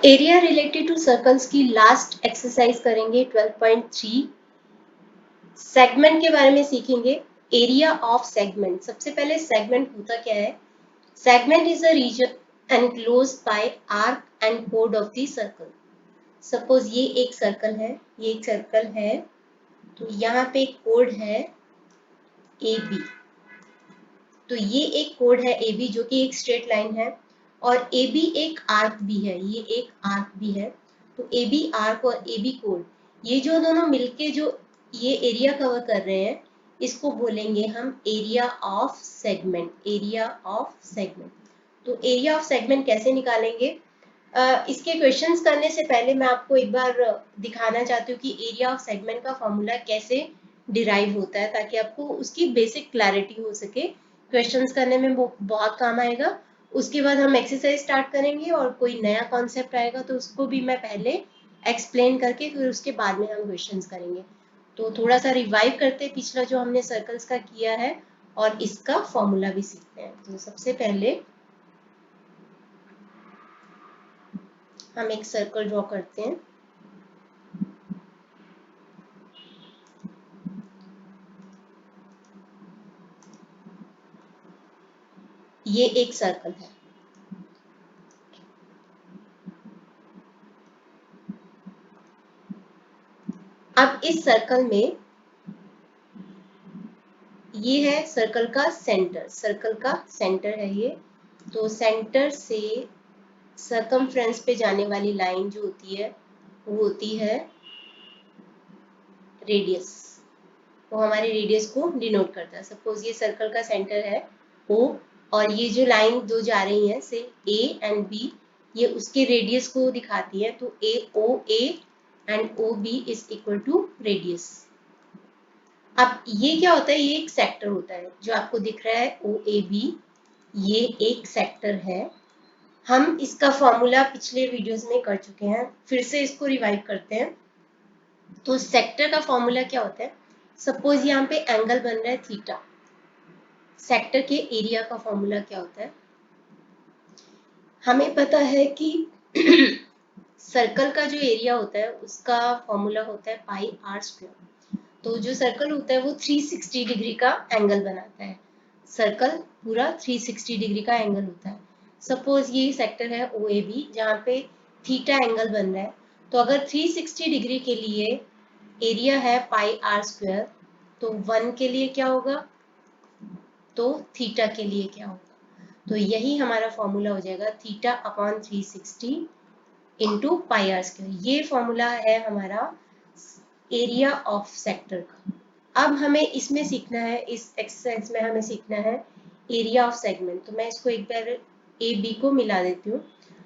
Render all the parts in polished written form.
Area related to circles की last exercise करेंगे 12.3। Segment के बारे में सीखेंगे। Area of segment. सबसे पहले सेगमेंट होता क्या है? Segment is a region enclosed by arc and कोड ऑफ द सर्कल। सपोज ये एक सर्कल है, ये एक सर्कल है, तो यहाँ पे एक कोड है ए बी। तो ये एक कोड है ए बी जो कि एक स्ट्रेट लाइन है, और ए बी एक आर्क भी है, ये एक आर्क भी है। तो ए बी आर्क और ए बी कोड, ये जो दोनों मिलके जो ये एरिया कवर कर रहे हैं, इसको बोलेंगे हम area of segment. Area of segment. तो एरिया ऑफ सेगमेंट कैसे निकालेंगे? इसके क्वेश्चंस करने से पहले मैं आपको एक बार दिखाना चाहती हूँ कि एरिया ऑफ सेगमेंट का फॉर्मूला कैसे डिराइव होता है, ताकि आपको उसकी बेसिक क्लैरिटी हो सके। क्वेश्चंस करने में वो बहुत काम आएगा। उसके बाद हम एक्सरसाइज स्टार्ट करेंगे और कोई नया कॉन्सेप्ट आएगा तो उसको भी मैं पहले एक्सप्लेन करके फिर उसके बाद में हम क्वेश्चंस करेंगे। तो थोड़ा सा रिवाइव करते हैं पिछला जो हमने सर्कल्स का किया है और इसका फॉर्मूला भी सीखते हैं। तो सबसे पहले हम एक सर्कल ड्रॉ करते हैं। ये एक सर्कल है। अब इस सर्कल में ये है सर्कल का सेंटर, सर्कल का सेंटर है ये। तो सेंटर से सर्कमफ्रेंस पे जाने वाली लाइन जो होती है वो होती है रेडियस। वो हमारे रेडियस को डिनोट करता है। सपोज ये सर्कल का सेंटर है O, और ये जो लाइन दो जा रही है से A एंड B, ये उसके रेडियस को दिखाती है। तो AOA and OB is equal to radius. अब ये क्या होता है? ये एक सेक्टर होता है जो आपको दिख रहा है OAB, ये एक सेक्टर है। हम इसका फॉर्मूला पिछले वीडियोस में कर चुके हैं, फिर से इसको रिवाइव करते हैं। तो सेक्टर का फॉर्मूला क्या होता है? सपोज यहाँ पे एंगल बन रहा है थीटा। सेक्टर के एरिया का फॉर्मूला क्या होता है? हमें पता है कि सर्कल का जो एरिया होता है उसका फॉर्मूला होता है पाई आर स्क्वायर। तो जो सर्कल होता है वो 360 डिग्री का एंगल बनाता है। सर्कल पूरा 360 डिग्री का एंगल होता है। सपोज ये सेक्टर है ओ ए बी जहाँ पे थीटा एंगल बन रहा है। तो अगर 360 डिग्री के लिए एरिया है पाई आर स्क्वायर, तो 1 के लिए क्या होगा, तो थीटा के लिए क्या होगा? तो यही हमारा फॉर्मूला हो जाएगा, theta upon 360 into pi R square. ये फॉर्मूला है हमारा एरिया ऑफ सेक्टर का। अब हमें इसमें सीखना है, इस एक्सरसाइज में हमें सीखना है एरिया ऑफ सेगमेंट। तो मैं इसको एक बार ए बी को मिला देती हूँ।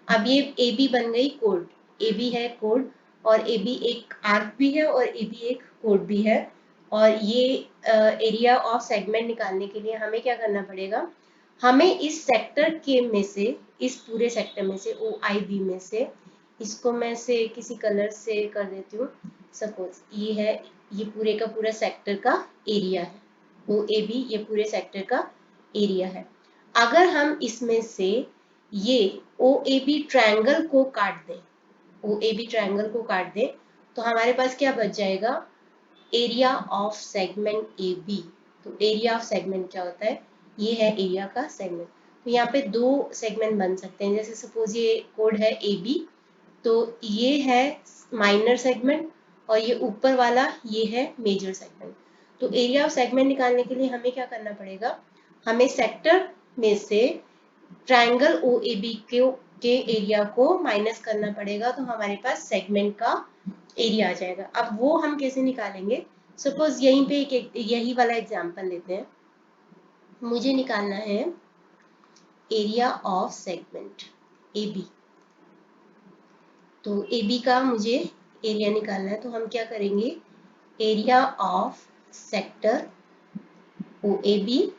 अब ये ए बी बन गई कोड, ए बी है कोड, और ए बी एक आर्क भी है और ए बी एक कोड भी है। और ये एरिया ऑफ सेगमेंट निकालने के लिए हमें क्या करना पड़ेगा? हमें इस सेक्टर के में से, इस पूरे सेक्टर में से ओ आई बी में से, इसको मैं से किसी कलर से कर देती हूँ। सपोज ये है, ये पूरे का पूरा सेक्टर का एरिया है। ओ ए बी ये पूरे सेक्टर का एरिया है। अगर हम इसमें से ये ओ ए बी ट्रायंगल को काट दें, ओ ए बी ट्रायंगल को काट दें, तो हमारे पास क्या बच जाएगा? Area of segment A B. तो एरिया ऑफ सेगमेंट क्या होता है? ये है एरिया का सेगमेंट। तो यहाँ पे दो सेगमेंट बन सकते हैं। जैसे सपोज ये कोड है ए बी, तो ये है माइनर सेगमेंट, और ये ऊपर वाला ये है मेजर सेगमेंट। तो एरिया ऑफ सेगमेंट निकालने के लिए हमें क्या करना पड़ेगा? हमें सेक्टर में से ट्रायंगल ओ ए बी के एरिया को माइनस करना पड़ेगा, तो हमारे पास सेगमेंट का एरिया आ जाएगा। अब वो हम कैसे निकालेंगे? सपोज यहीं पे यही वाला एग्जांपल लेते हैं। मुझे निकालना है area of segment A B. तो ए बी का मुझे एरिया निकालना है, तो हम क्या करेंगे? Area of sector O A B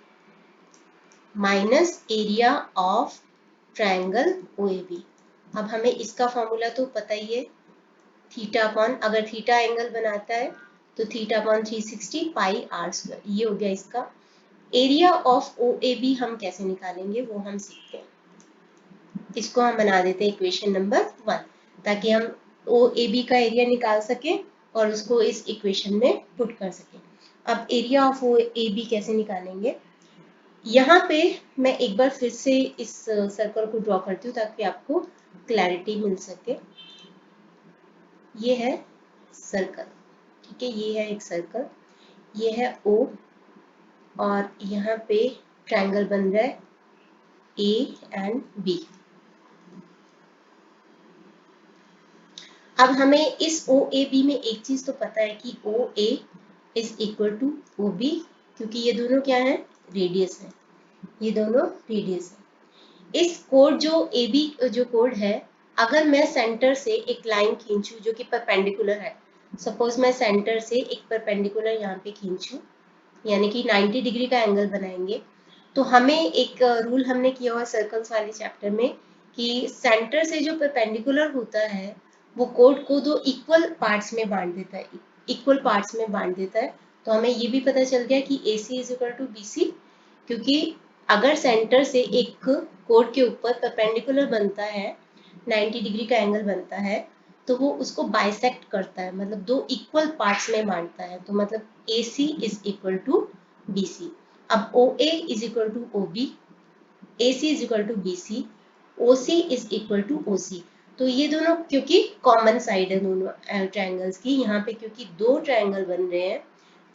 minus area of triangle O A B. अब हमें इसका फॉर्मूला तो पता ही है, थीटा अपॉन, अगर थीटा एंगल बनाता है तो theta upon 360 pi R square. ये हो गया इसका area of O A B. हम कैसे निकालेंगे वो हम सीखते हैं। इसको हम बना देते हैं इक्वेशन नंबर 1। ताकि हम ओ ए बी का एरिया निकाल सकें और उसको इस इक्वेशन में पुट कर सकें। अब area of O A B कैसे निकालेंगे, यहाँ पे मैं एक बार फिर से इस सर्कल को ड्रॉ करती हूँ ताकि आपको क्लैरिटी मिल सके। ये है सर्कल, ठीक है, ये है एक सर्कल, ये है ओ और यहाँ पे ट्रायंगल बन रहा है ए एंड बी। अब हमें इस ओ ए बी में एक चीज तो पता है कि O A is equal to O B, क्योंकि ये दोनों क्या है, रेडियस है, ये दोनों रेडियस है। इस कोड जो ए बी जो कोड है, अगर मैं सेंटर से एक लाइन खींचूं जो कि परपेंडिकुलर है, सपोज मैं सेंटर से एक परपेंडिकुलर यहाँ पे खींचूं, यानी कि 90 डिग्री का एंगल बनाएंगे, तो हमें एक रूल हमने किया हुआ सर्कल्स वाले चैप्टर में कि सेंटर से जो परपेंडिकुलर होता है वो कोड को दो इक्वल पार्ट्स में बांट देता है, इक्वल पार्ट्स में बांट देता है। तो हमें ये भी पता चल गया कि A C is equal to B C, क्योंकि अगर सेंटर से एक कोड के ऊपर परपेंडिकुलर बनता है, 90 डिग्री का एंगल बनता है, तो वो उसको बाइसेक्ट करता है, मतलब दो इक्वल पार्ट्स में बांटता है। तो मतलब A C is equal to B C. अब O A is equal to O B, A C is equal to B C, O C is equal to O C. तो ये दोनों क्योंकि कॉमन साइड है दोनों ट्रायंगल्स की, यहाँ पे क्योंकि दो ट्रायंगल बन रहे हैं,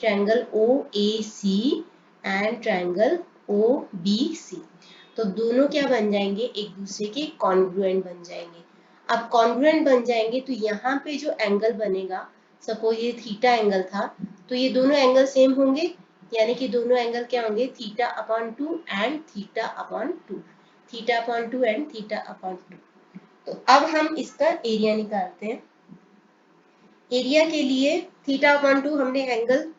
triangle O A C and triangle O B C, तो दोनों क्या बन जाएंगे, एक दूसरे के कॉन्ग्रुएंट बन जाएंगे। अब कॉन्ग्रुएंट बन जाएंगे तो यहाँ पे जो एंगल बनेगा, सपोज ये थीटा एंगल था, तो ये दोनों एंगल सेम होंगे, यानी कि दोनों एंगल क्या होंगे, theta upon 2 and theta upon 2, theta upon 2 and theta upon 2। तो अब हम इसका एरिया निकालते हैं। एरिया के लिए थीटा अपॉन 2 हमने एंगल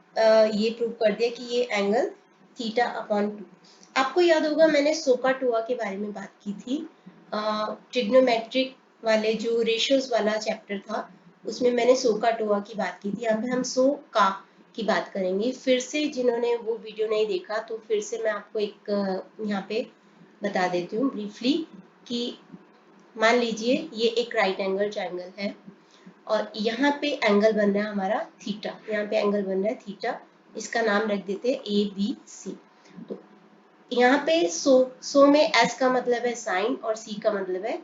ये प्रूव कर दिया कि ये एंगल थीटा अपॉन 2। आपको याद होगा मैंने सोकाटोआ के बारे में बात की थी, ट्रिग्नोमेट्रिक वाले जो रेशियोज वाला चैप्टर था, उसमें मैंने सोकाटोआ की बात की थी। यहाँ पे हम सो का की बात करेंगे। फिर से जिन्होंने वो वीडियो नहीं देखा तो फिर से मैं आपको एक यहाँ पे बता देती हूँ ब्रीफली कि मान लीजिए ये एक राइट एंगल ट्रायंगल है और यहाँ पे एंगल बन रहा है हमारा थीटा, यहाँ पे एंगल बन रहा है थीटा, इसका नाम रख देते हैं ए बी सी। तो यहाँ पे सो में एस का मतलब है साइन और सी का मतलब है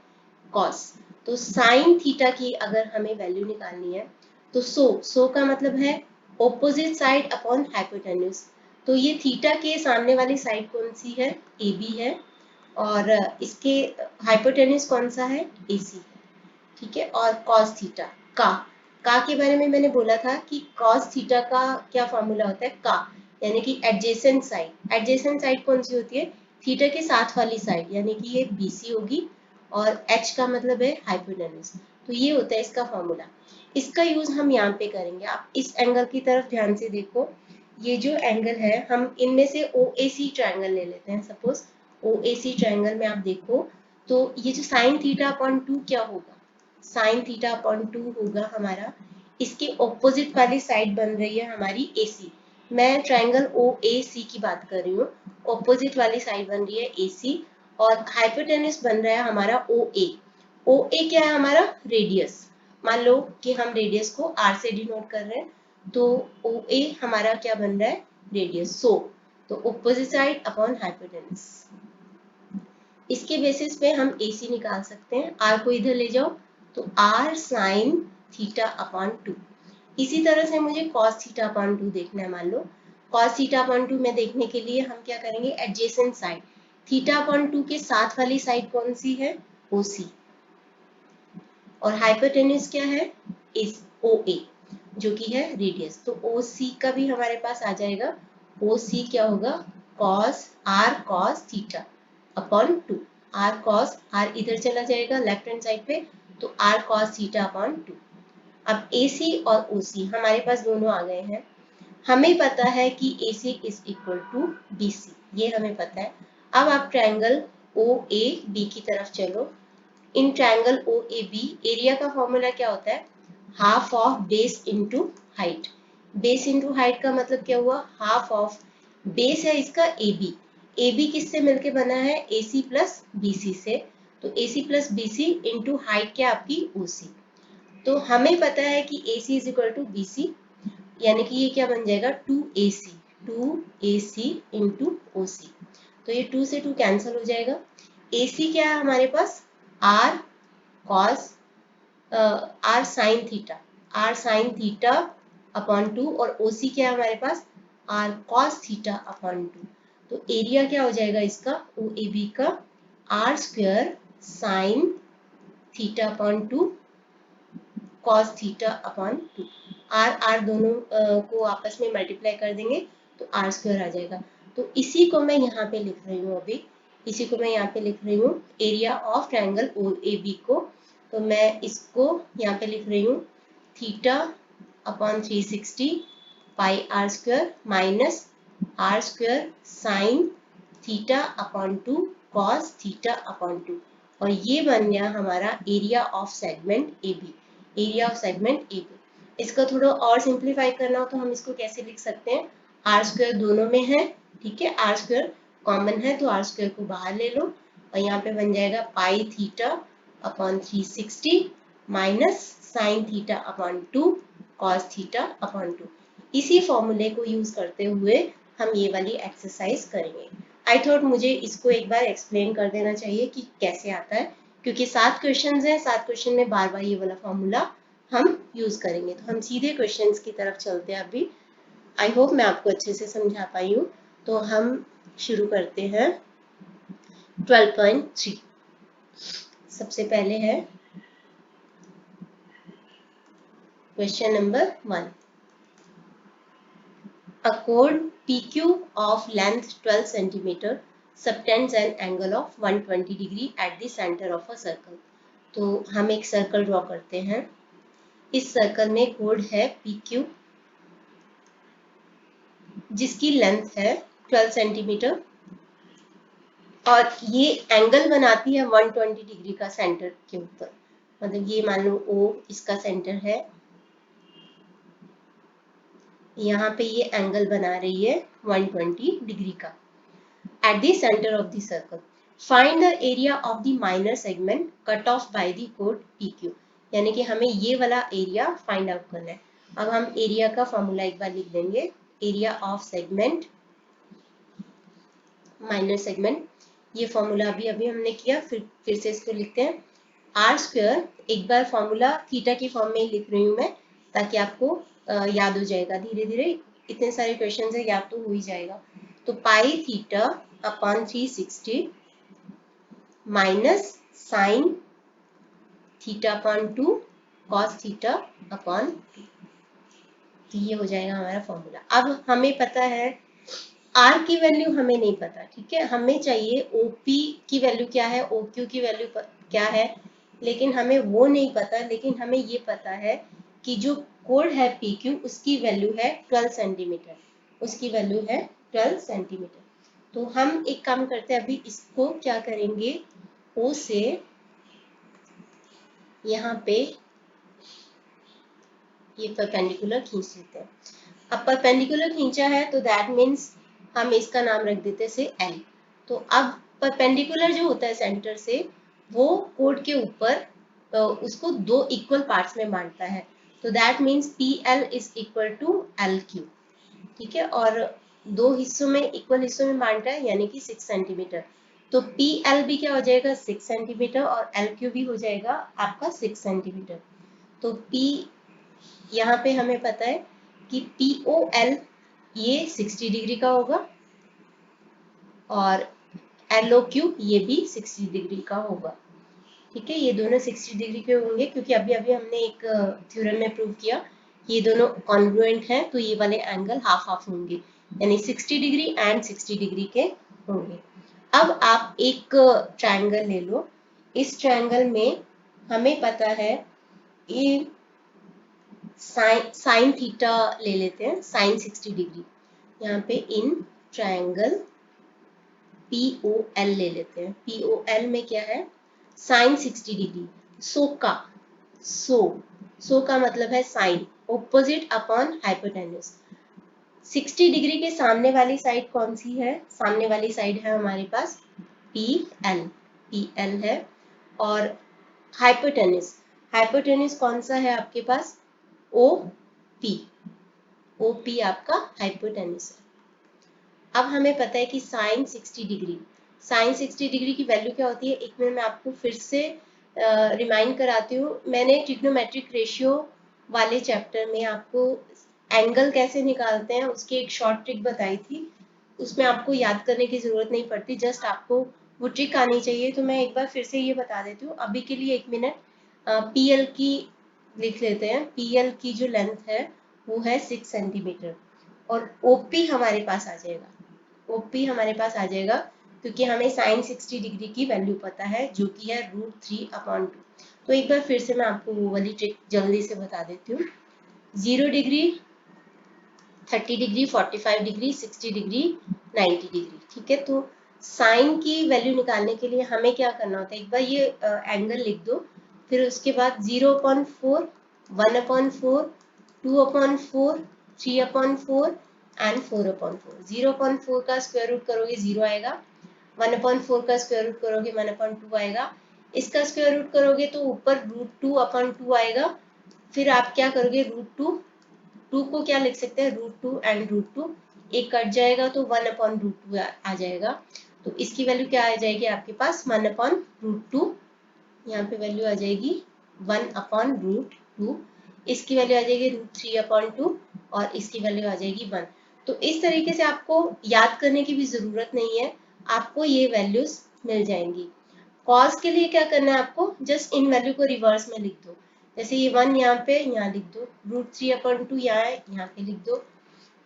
कॉस। तो साइन थीटा की अगर हमें वैल्यू निकालनी है तो सो का मतलब है ऑपोजिट साइड अपॉन हाइपोटेन्यूज। तो ये थीटा के सामने वाली साइड कौन सी है, ए बी है, और इसके हाइपोटेन्यूज कौन सा है, ए सी है, ठीक है। और कॉस थीटा का के बारे में मैंने बोला था कि कॉस थीटा का क्या फॉर्मूला होता है, का यानी कि एडजेसेंट साइड। एडजेसेंट साइड कौन सी होती है, थीटा के साथ वाली साइड, यानी कि ये बीसी होगी, और एच का मतलब है हाइपोटेन्यूज। तो ये होता है इसका फॉर्मूला। इसका यूज हम यहाँ पे करेंगे। आप इस एंगल की तरफ ध्यान से देखो, ये जो एंगल है, हम इनमें से ओ ए सी ट्रायंगल ले लेते हैं। Suppose O A C triangle में आप देखो तो ये जो साइन थीटा अपॉन 2 क्या होगा, साइन थीटा अपॉन 2 होगा हमारा, इसके ऑपोजिट वाली साइड बन रही है हमारी ए सी। मैं ट्रायंगल ओ ए सी की बात कर रही हूँ, ऑपोजिट वाली साइड बन रही है ए सी, और हाइपोटेन्यूज बन रहा है हमारा ओ ए। ओ ए क्या है हमारा, रेडियस। मान लो कि हम रेडियस को आर से डिनोट कर रहे हैं, तो ओ ए हमारा क्या बन रहा है, रेडियस। तो ऑपोजिट साइड अपॉन हाइपोटेन्यूज, इसके बेसिस पे हम ए सी निकाल सकते हैं। आर को इधर ले जाओ तो आर साइन थीटा अपॉन 2। इसी तरह से मुझे कॉस थीटा अपॉन 2 देखना है। मान लो कॉस थीटा अपॉन 2 में देखने के लिए हम क्या करेंगे, एडजेसेंट साइड, थीटा अपॉन 2 के साथ वाली साइड कौन सी है, ओ सी, और हाइपोटेन्यूज क्या है, इस ओ ए जो कि है रेडियस। तो ओ सी का भी हमारे पास आ जाएगा, ओ सी क्या होगा, cos R cos theta upon 2। R cos, R इधर चला जाएगा लेफ्ट हैंड साइड पे, तो आर कॉस थीटा अपॉन 2। अब ए सी और ओ सी हमारे पास दोनों आ गए हैं। हमें पता है कि A C is equal to B C, ये हमें पता है। अब आप ट्रायंगल ओ ए बी की तरफ चलो। In triangle O A B area का फॉर्मूला क्या होता है, half of base into height. Base into height का मतलब क्या हुआ, हाफ ऑफ बेस है इसका ए बी, ए बी किससे मिलके बना है, ए सी प्लस बी सी से। तो A C plus B C into height क्या आपकी ओ सी। तो हमें पता है कि AC is equal to BC, यानी कि ये क्या बन जाएगा 2AC इंटू OC। तो ये 2 से 2 कैंसिल हो जाएगा। AC क्या है हमारे पास R cos R sin theta upon 2, और OC क्या है हमारे पास R cos थीटा अपॉन 2। तो एरिया क्या हो जाएगा इसका OAB का R square sine theta upon 2 cos theta upon 2। R दोनों को आपस में मल्टीप्लाई कर देंगे तो R स्क्वायर आ जाएगा। तो इसी को मैं यहाँ पे लिख रही हूँ, अभी इसी को मैं यहाँ पे लिख रही हूँ एरिया ऑफ ट्रायंगल OAB को। तो मैं इसको यहाँ पे लिख रही हूँ थीटा अपॉन 360 पाई R square minus R square sine theta upon 2 cos theta upon 2, और ये बन गया हमारा area of segment AB। Area of segment AB। इसको थोड़ा और सिंप्लीफाई करना हो तो हम इसको कैसे लिख सकते हैं, R स्क्वायर दोनों में है, ठीक है, R स्क्वायर कॉमन है तो R स्क्वायर को बाहर ले लो, और यहाँ पे बन जाएगा pi theta upon 360 minus sine theta upon 2 cos theta upon 2। इसी फॉर्मूले को यूज करते हुए हम ये वाली एक्सरसाइज करेंगे। आई थॉट मुझे इसको एक बार एक्सप्लेन कर देना चाहिए कि कैसे आता है, क्योंकि 7 क्वेश्चंस हैं, 7 क्वेश्चन में बार बार ये वाला फॉर्मूला हम यूज करेंगे। तो हम सीधे क्वेश्चंस की तरफ चलते हैं अभी। आई होप मैं आपको अच्छे से समझा पाई हूँ। तो हम शुरू करते हैं 12.3। सबसे पहले है question number 1। A chord PQ of length 12 cm subtends an angle of 120 degree at the center of a circle। तो हम एक सर्कल ड्रॉ करते हैं। इस सर्कल में कोड है PQ जिसकी लेंथ है 12 सेंटीमीटर, और ये एंगल बनाती है 120 डिग्री का सेंटर के ऊपर। मतलब ये मान लो O इसका सेंटर है, यहाँ पे ये एंगल बना रही है 120 डिग्री का at the center of the circle। Find the area of the minor segment cut off by the chord PQ। यानी कि हमें ये वाला एरिया फाइंड आउट करना है। अब हम एरिया का फॉर्मूला एक बार लिख देंगे, area of segment minor segment. ये फॉर्मूला अभी हमने किया, फिर से इसको लिखते हैं R स्क्वायर। एक बार फॉर्मूला थीटा की फॉर्म में लिख रही हूँ मैं ताकि आपको याद हो जाएगा, धीरे धीरे इतने सारे क्वेश्चन है याद तो हो ही जाएगा। तो pi theta upon 360 minus sine theta upon 2 cos theta upon 2। तो ये हो जाएगा हमारा फॉर्मूला। अब हमें पता है R की वैल्यू हमें नहीं पता, ठीक है, हमें चाहिए OP की वैल्यू क्या है, OQ की वैल्यू क्या है, लेकिन हमें वो नहीं पता। लेकिन हमें ये पता है कि जो कोड है PQ उसकी वैल्यू है 12 सेंटीमीटर, उसकी वैल्यू है 12 सेंटीमीटर। तो हम एक काम करते हैं, अभी इसको क्या करेंगे, O से यहाँ पे ये परपेंडिकुलर खींच लेते हैं। अब परपेंडिकुलर खींचा है तो दैट मीन्स हम इसका नाम रख देते से L। तो अब परपेंडिकुलर जो होता है सेंटर से वो कोड के ऊपर उसको दो इक्वल पार्ट्स में बांटता है। तो that means PL is equal to LQ, ठीक है, और दो हिस्सों में इक्वल हिस्सों में बांटा है यानी कि 6 सेंटीमीटर। तो PL भी क्या हो जाएगा 6 सेंटीमीटर, और LQ भी हो जाएगा आपका 6 सेंटीमीटर। तो P यहाँ पे हमें पता है कि POL ये 60 डिग्री का होगा, और LOQ ये भी 60 डिग्री का होगा, ठीक है, ये दोनों 60 डिग्री के होंगे क्योंकि अभी हमने एक थ्योरम में प्रूव किया ये दोनों कॉन्ग्रुएंट हैं, तो ये वाले एंगल हाफ हाफ होंगे, यानी 60 डिग्री एंड 60 डिग्री के होंगे। अब आप एक ट्रायंगल ले लो, इस ट्रायंगल में हमें पता है ये साइन थीटा ले लेते हैं, साइन 60 डिग्री। यहाँ पे इन ट्रायंगल POL ले लेते हैं। POL में क्या है साइन 60 डिग्री। सो का मतलब है sine, opposite upon hypotenuse. 60 degree के सामने वाली साइड कौन सी है, सामने वाली साइड है हमारे पास PL है, और हाइपोटेन्यूज हाइपोटेन्यूज कौन सा है आपके पास? ओ पी, ओ पी आपका हाइपोटेन्यूज है। अब हमें पता है कि साइन 60 डिग्री, साइन 60 डिग्री की वैल्यू क्या होती है? एक मिनट मैं आपको फिर से रिमाइंड कराती हूँ। मैंने ट्रिग्नोमेट्रिक रेशियो वाले चैप्टर में आपको एंगल कैसे निकालते हैं उसकी एक शॉर्ट ट्रिक बताई थी, उसमें आपको याद करने की जरूरत नहीं पड़ती, जस्ट आपको वो ट्रिक आनी चाहिए। तो मैं एक बार फिर से ये बता देती हूँ। अभी के लिए एक मिनट पी एल की लिख लेते हैं। पी एल की जो लेंथ है वो है 6 सेंटीमीटर और ओपी हमारे पास आ जाएगा, ओपी हमारे पास आ जाएगा क्योंकि हमें साइन 60 डिग्री की वैल्यू पता है जो कि है √3/2। तो एक बार फिर से मैं आपको वो वाली ट्रिक जल्दी से बता देती हूँ। 0 degree, 30 degree, 45 degree, 60 degree, 90 degree, ठीक है। तो साइन की वैल्यू निकालने के लिए हमें क्या करना होता है? एक बार ये एंगल लिख दो, फिर उसके बाद 0/4, 1/4, 2/4, 3/4 एंड 4/4। 0/4 का स्क्वायर रूट करोगे 0 आएगा, 1/4 का स्क्वायर रूट करोगे 1/2 आएगा, इसका स्क्वायर रूट करोगे तो ऊपर √2/2 आएगा। फिर आप क्या करोगे? √2 को क्या लिख सकते हैं? √2 एंड √2, एक कट जाएगा तो 1/√2 आ जाएगा। तो इसकी वैल्यू क्या आ जाएगी आपके पास? 1/√2, यहाँ पे वैल्यू आ जाएगी 1/√2, इसकी वैल्यू आ जाएगी √3/2 और इसकी वैल्यू आ जाएगी 1। तो इस तरीके से आपको याद करने की भी जरूरत नहीं है, आपको ये वैल्यूज मिल जाएंगी। कॉस के लिए क्या करना है आपको? जस्ट इन वैल्यू को रिवर्स में लिख दो। जैसे ये 1 यहाँ पे, यहाँ लिख दो, √3/2 यहाँ है, यहाँ पे लिख दो,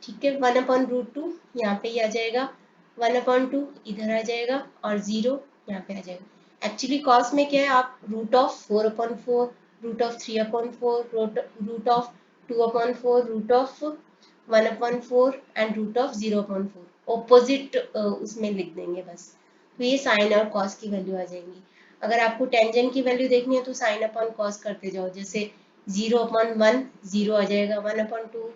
ठीक है। 1/√2 यहाँ पे ही आ जाएगा, 1/2 इधर आ जाएगा और 0 यहाँ पे आ जाएगा। एक्चुअली कॉस में क्या है? आप √4/4, √3/4, √2/4, √1/4 एंड √0/4 ऑपोजिट उसमें लिख देंगे बस। तो ये साइन और कॉस की वैल्यू आ जाएंगी। अगर आपको टेंजेंट की वैल्यू देखनी है तो साइन अपॉन कॉस करते जाओ, जैसे 0/1 0 आ जाएगा, 1/2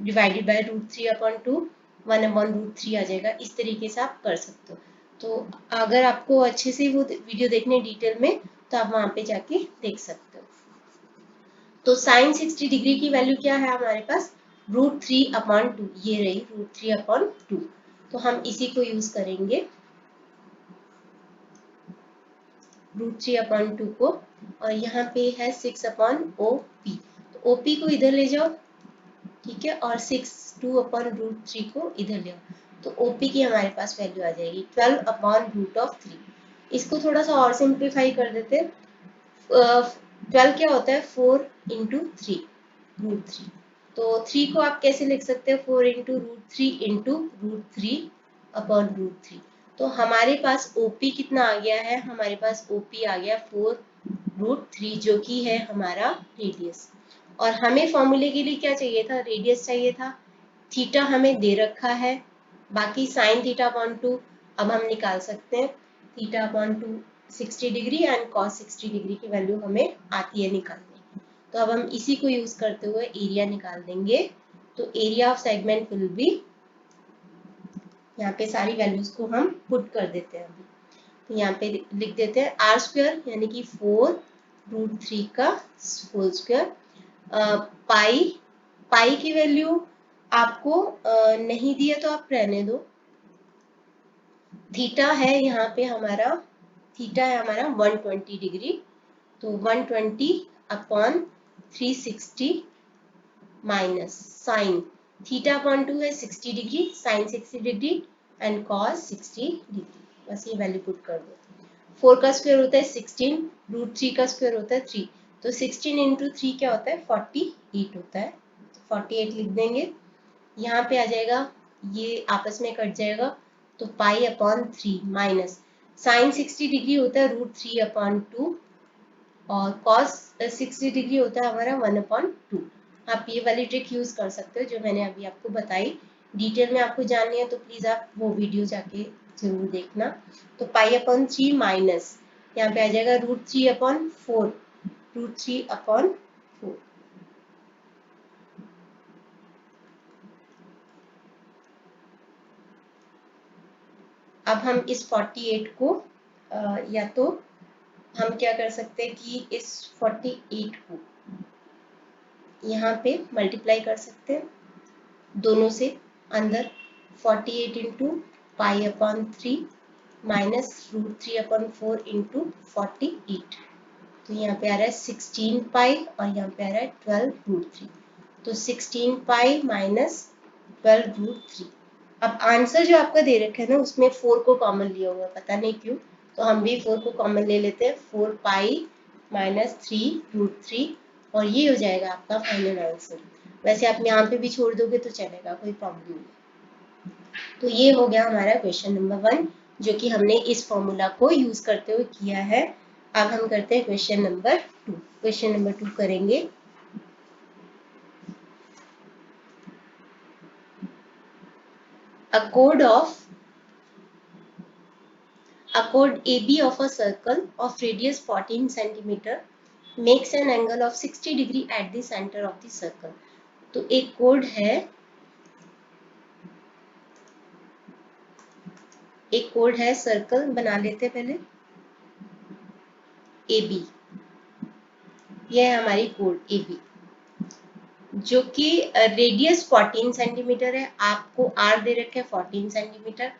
डिवाइडेड बाय √3/2 1/√3 आ जाएगा। इस तरीके से आप कर सकते हो। तो अगर आपको अच्छे से वो वीडियो देखने डिटेल में तो आप वहां पे जाके देख सकते हो। तो साइन 60 डिग्री की वैल्यू क्या है हमारे पास? √3/2, ये रही √3/2। तो हम इसी को यूज करेंगे √3/2 को, और यहाँ पे है 6/OP, तो OP को इधर ले जाओ, ठीक है, और 2/√3 को इधर ले आओ, तो OP की हमारे पास वैल्यू आ जाएगी 12/√3। इसको थोड़ा सा और सिंप्लीफाई कर देते हैं। 12 क्या होता है? 4 इंटू 3, √3। तो 3 को आप कैसे लिख सकते हैं? 4 इंटू √3 इंटू √3/√3। तो हमारे पास OP कितना आ गया है? हमारे पास OP आ गया 4√3, जो कि है हमारा रेडियस। और हमें फॉर्मूले के लिए क्या चाहिए था? रेडियस चाहिए था। थीटा हमें दे रखा है, बाकी साइन θ/2 अब हम निकाल सकते हैं। θ/2 60 डिग्री एंड cos 60 डिग्री की वैल्यू हमें आती है निकालने। तो अब हम इसी को यूज करते हुए एरिया निकाल देंगे। तो area of segment will be, यहाँ पे सारी वैल्यूज को हम पुट कर देते हैं अभी। तो यहाँ पे लिख देते हैं r² यानी कि 4√3 का होल स्क्वायर। पाई की वैल्यू आपको नहीं दिया तो आप रहने दो। थीटा है यहाँ पे हमारा, थीटा है हमारा 120 डिग्री, तो 120/360 माइनस साइन θ/2 है 60 degree, sine 60 degree and cos 60 degree, बस ये वैल्यू पुट कर दो। 4 का स्क्वायर होता है 16, √3 का स्क्वायर होता है 3, तो 16 इंटू 3 क्या होता है? 48 होता है, 48 लिख देंगे। यहाँ पे आ जाएगा, ये आपस में कट जाएगा, तो π/3 माइनस साइन 60 डिग्री होता है √3/2 और cos 60 डिग्री होता है हमारा 1/2। आप ये वाली ट्रिक यूज कर सकते हो जो मैंने अभी आपको बताई। डिटेल में आपको जाननी है तो प्लीज आप वो वीडियो जाके जरूर देखना। तो π/3 माइनस यहाँ पे आ जाएगा √3/4, √3/4। अब हम इस 48 को या तो हम क्या कर सकते हैं कि इस 48 को यहाँ पे मल्टीप्लाई कर सकते हैं दोनों से। अंदर 48 into pi upon 3 minus √3/4 into 48, तो यहाँ पे आ रहा है 16 पाई और यहाँ पे आ रहा है 12√3, तो 16 पाई माइनस 12√3। अब आंसर जो आपका दे रखा है ना उसमें 4 को कॉमन लिया हुआ है, पता नहीं क्यों, तो हम भी 4 को कॉमन ले लेते हैं, 4 पाई माइनस 3√3, और ये हो जाएगा आपका फाइनल आंसर। वैसे आप यहाँ पे भी छोड़ दोगे तो चलेगा, कोई प्रॉब्लम नहीं। तो ये हो गया हमारा क्वेश्चन नंबर 1, जो कि हमने इस फॉर्मूला को यूज करते हुए किया है। अब हम करते हैं क्वेश्चन नंबर 2। क्वेश्चन नंबर 2 करेंगे। A chord AB of a circle of radius 14 centimeter makes an angle of 60 degree at the center of the circle। तो एक कोड है, सर्कल बना लेते पहले AB, यह है हमारी कोड AB, जो कि रेडियस 14 सेंटीमीटर है। आपको R दे रखे है 14 सेंटीमीटर,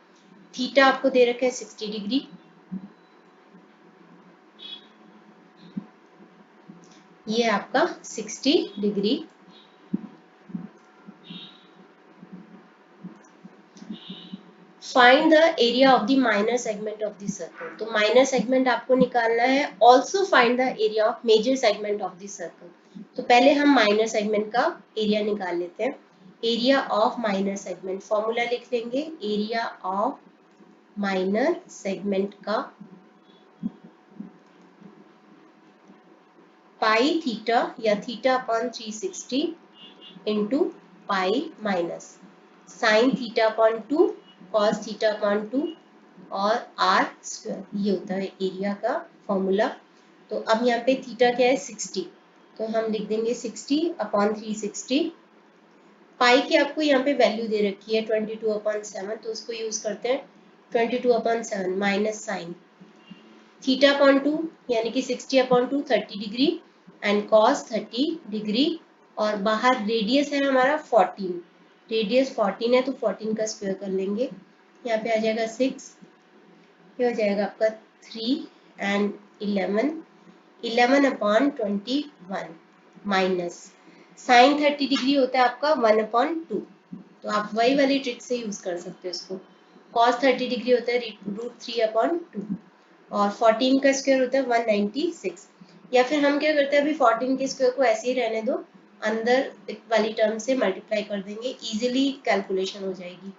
थीटा आपको दे रखे है 60 डिग्री, ये आपका 60 degree. Find the area of the minor segment of the circle, तो माइनर सेगमेंट आपको निकालना है। Also find the area of major segment of the circle. तो पहले हम माइनर सेगमेंट का एरिया निकाल लेते हैं। Area of minor segment formula लिख लेंगे, एरिया ऑफ माइनर सेगमेंट का पाई थीटा या theta upon 360 into pi minus sine theta upon 2 cos theta upon 2 और r स्क्वायर, ये होता है एरिया का फॉर्मूला। तो अब यहाँ पे थीटा क्या है 60, तो हम लिख देंगे 60 अपॉन 360। पाई की आपको यहाँ पे वैल्यू दे रखी है 22/7, तो उसको यूज करते हैं 22/7 माइनस साइन थीटा अपॉन 2 यानी कि 60/2 30 डिग्री एंड कॉस 30 डिग्री, और बाहर रेडियस है हमारा 14, रेडियस 14 है तो 14 का स्क्वायर कर लेंगे, यहाँ पे आ जाएगा 6, ये हो जाएगा आपका 3 एंड 11/21 माइनस साइन 30 डिग्री होता है आपका 1/2, तो आप वही वाली ट्रिक से यूज कर सकते हो इसको। cos 30 डिग्री होता है √3/2 और 14 का स्क्वायर होता है 196, या फिर हम क्या करते हैं अभी 14 के स्क्वायर को ऐसे ही रहने दो, अंदर वाली टर्म से मल्टीप्लाई कर देंगे, इजीली कैलकुलेशन हो जाएगी।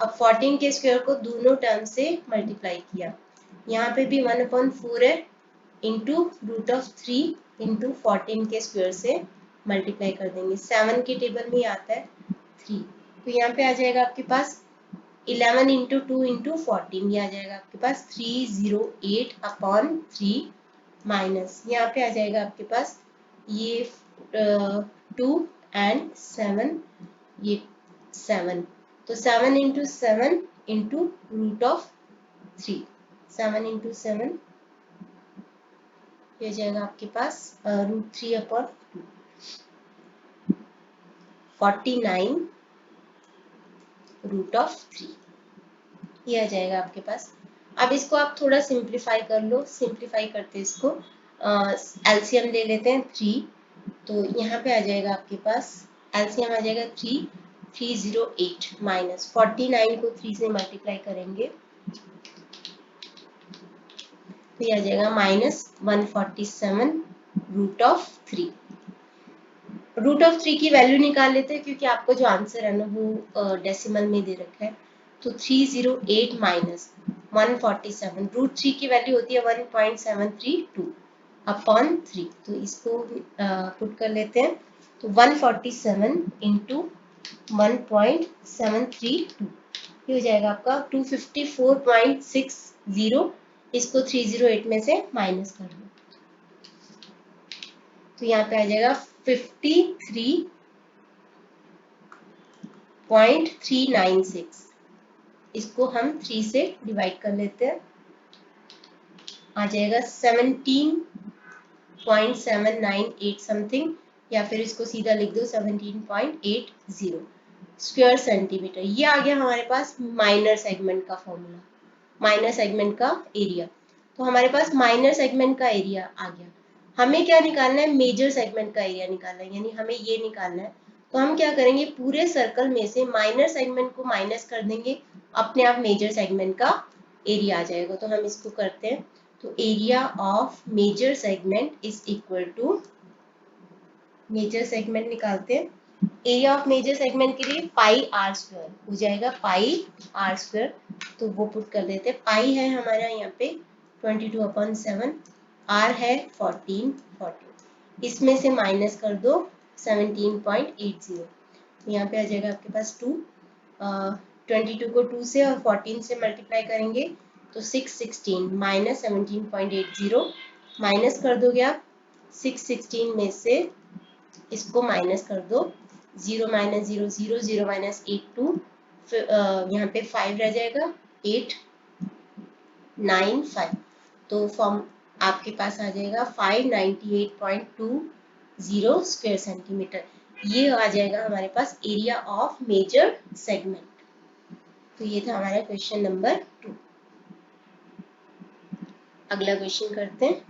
अब 14 के स्क्वायर को दोनों टर्म से मल्टीप्लाई किया, यहाँ पे भी 1/4 है इंटू √3 इंटू 14 के स्क्वायर से मल्टीप्लाई कर देंगे, 7 के टेबल में आता है 3, तो यहाँ पे आ जाएगा आपके पास 11 इंटू 2 इंटू 14, ये आ जाएगा आपके पास 308/3 माइनस, यहाँ पे आ जाएगा आपके पास ये 2 एंड 7, ये 7, तो 7 इंटू 7 इंटू √3, 7 इंटू 7, ये जाएगा आपके पास √3/2 49√3, ये आ जाएगा आपके पास। अब इसको आप थोड़ा सिंप्लीफाई कर लो, सिंप्लीफाई करते इसको एलसीएम ले लेते हैं 3, तो यहाँ पे आ जाएगा आपके पास एलसीएम आ जाएगा 308 माइनस 49 को 3 से मल्टीप्लाई करेंगे तो ये आ जाएगा -147√3। √3 की वैल्यू निकाल लेते हैं क्योंकि आपको जो आंसर है ना वो डेसिमल में दे रखा है, तो 308 माइनस 147, √3 की वैल्यू होती है 1.732/3, तो इसको पुट कर लेते हैं, तो 147 इंटू 1.732, ये हो जाएगा आपका 254.60, इसको 308 में से माइनस कर दो, तो यहाँ पे आ जाएगा 53.396, इसको हम 3 से डिवाइड कर लेते हैं, आ जाएगा 17.798 समथिंग, या फिर इसको सीधा लिख दो 17.80 स्क्वायर सेंटीमीटर। ये आ गया हमारे पास माइनर सेगमेंट का फॉर्मूला, माइनर सेगमेंट का एरिया। तो हमारे पास माइनर सेगमेंट का एरिया आ गया। हमें क्या निकालना है, मेजर सेगमेंट का एरिया निकालना है, यानी हमें ये निकालना है। तो हम क्या करेंगे, पूरे सर्कल में से माइनर सेगमेंट को माइनस कर देंगे, अपने आप मेजर सेगमेंट का एरिया आ जाएगा। तो हम इसको करते हैं, तो area of major segment is equal to, major segment निकालते हैं, एरिया ऑफ मेजर सेगमेंट के लिए पाई आर स्क्वायर हो जाएगा, पाई आर स्क्वायर। तो वो पुट कर देते हैं, पाई है हमारा यहाँ पे 22/7, आर है 14, इसमें से माइनस कर दो 17.80, यहाँ पे आ जाएगा आपके पास 2, 22 को 2 से और 14 से मल्टीप्लाई करेंगे तो 616 माइनस 17.80, माइनस कर दोगे आप 616 में से इसको माइनस कर दो, 0 माइनस 0 0, 0 माइनस 8 2, यहाँ पे 5 रह जाएगा, 8 9 5, तो फॉर्म आपके पास आ जाएगा 598.20 स्क्वायर सेंटीमीटर। ये आ जाएगा हमारे पास एरिया ऑफ मेजर सेगमेंट। तो ये था हमारा क्वेश्चन नंबर 2। अगला क्वेश्चन करते हैं,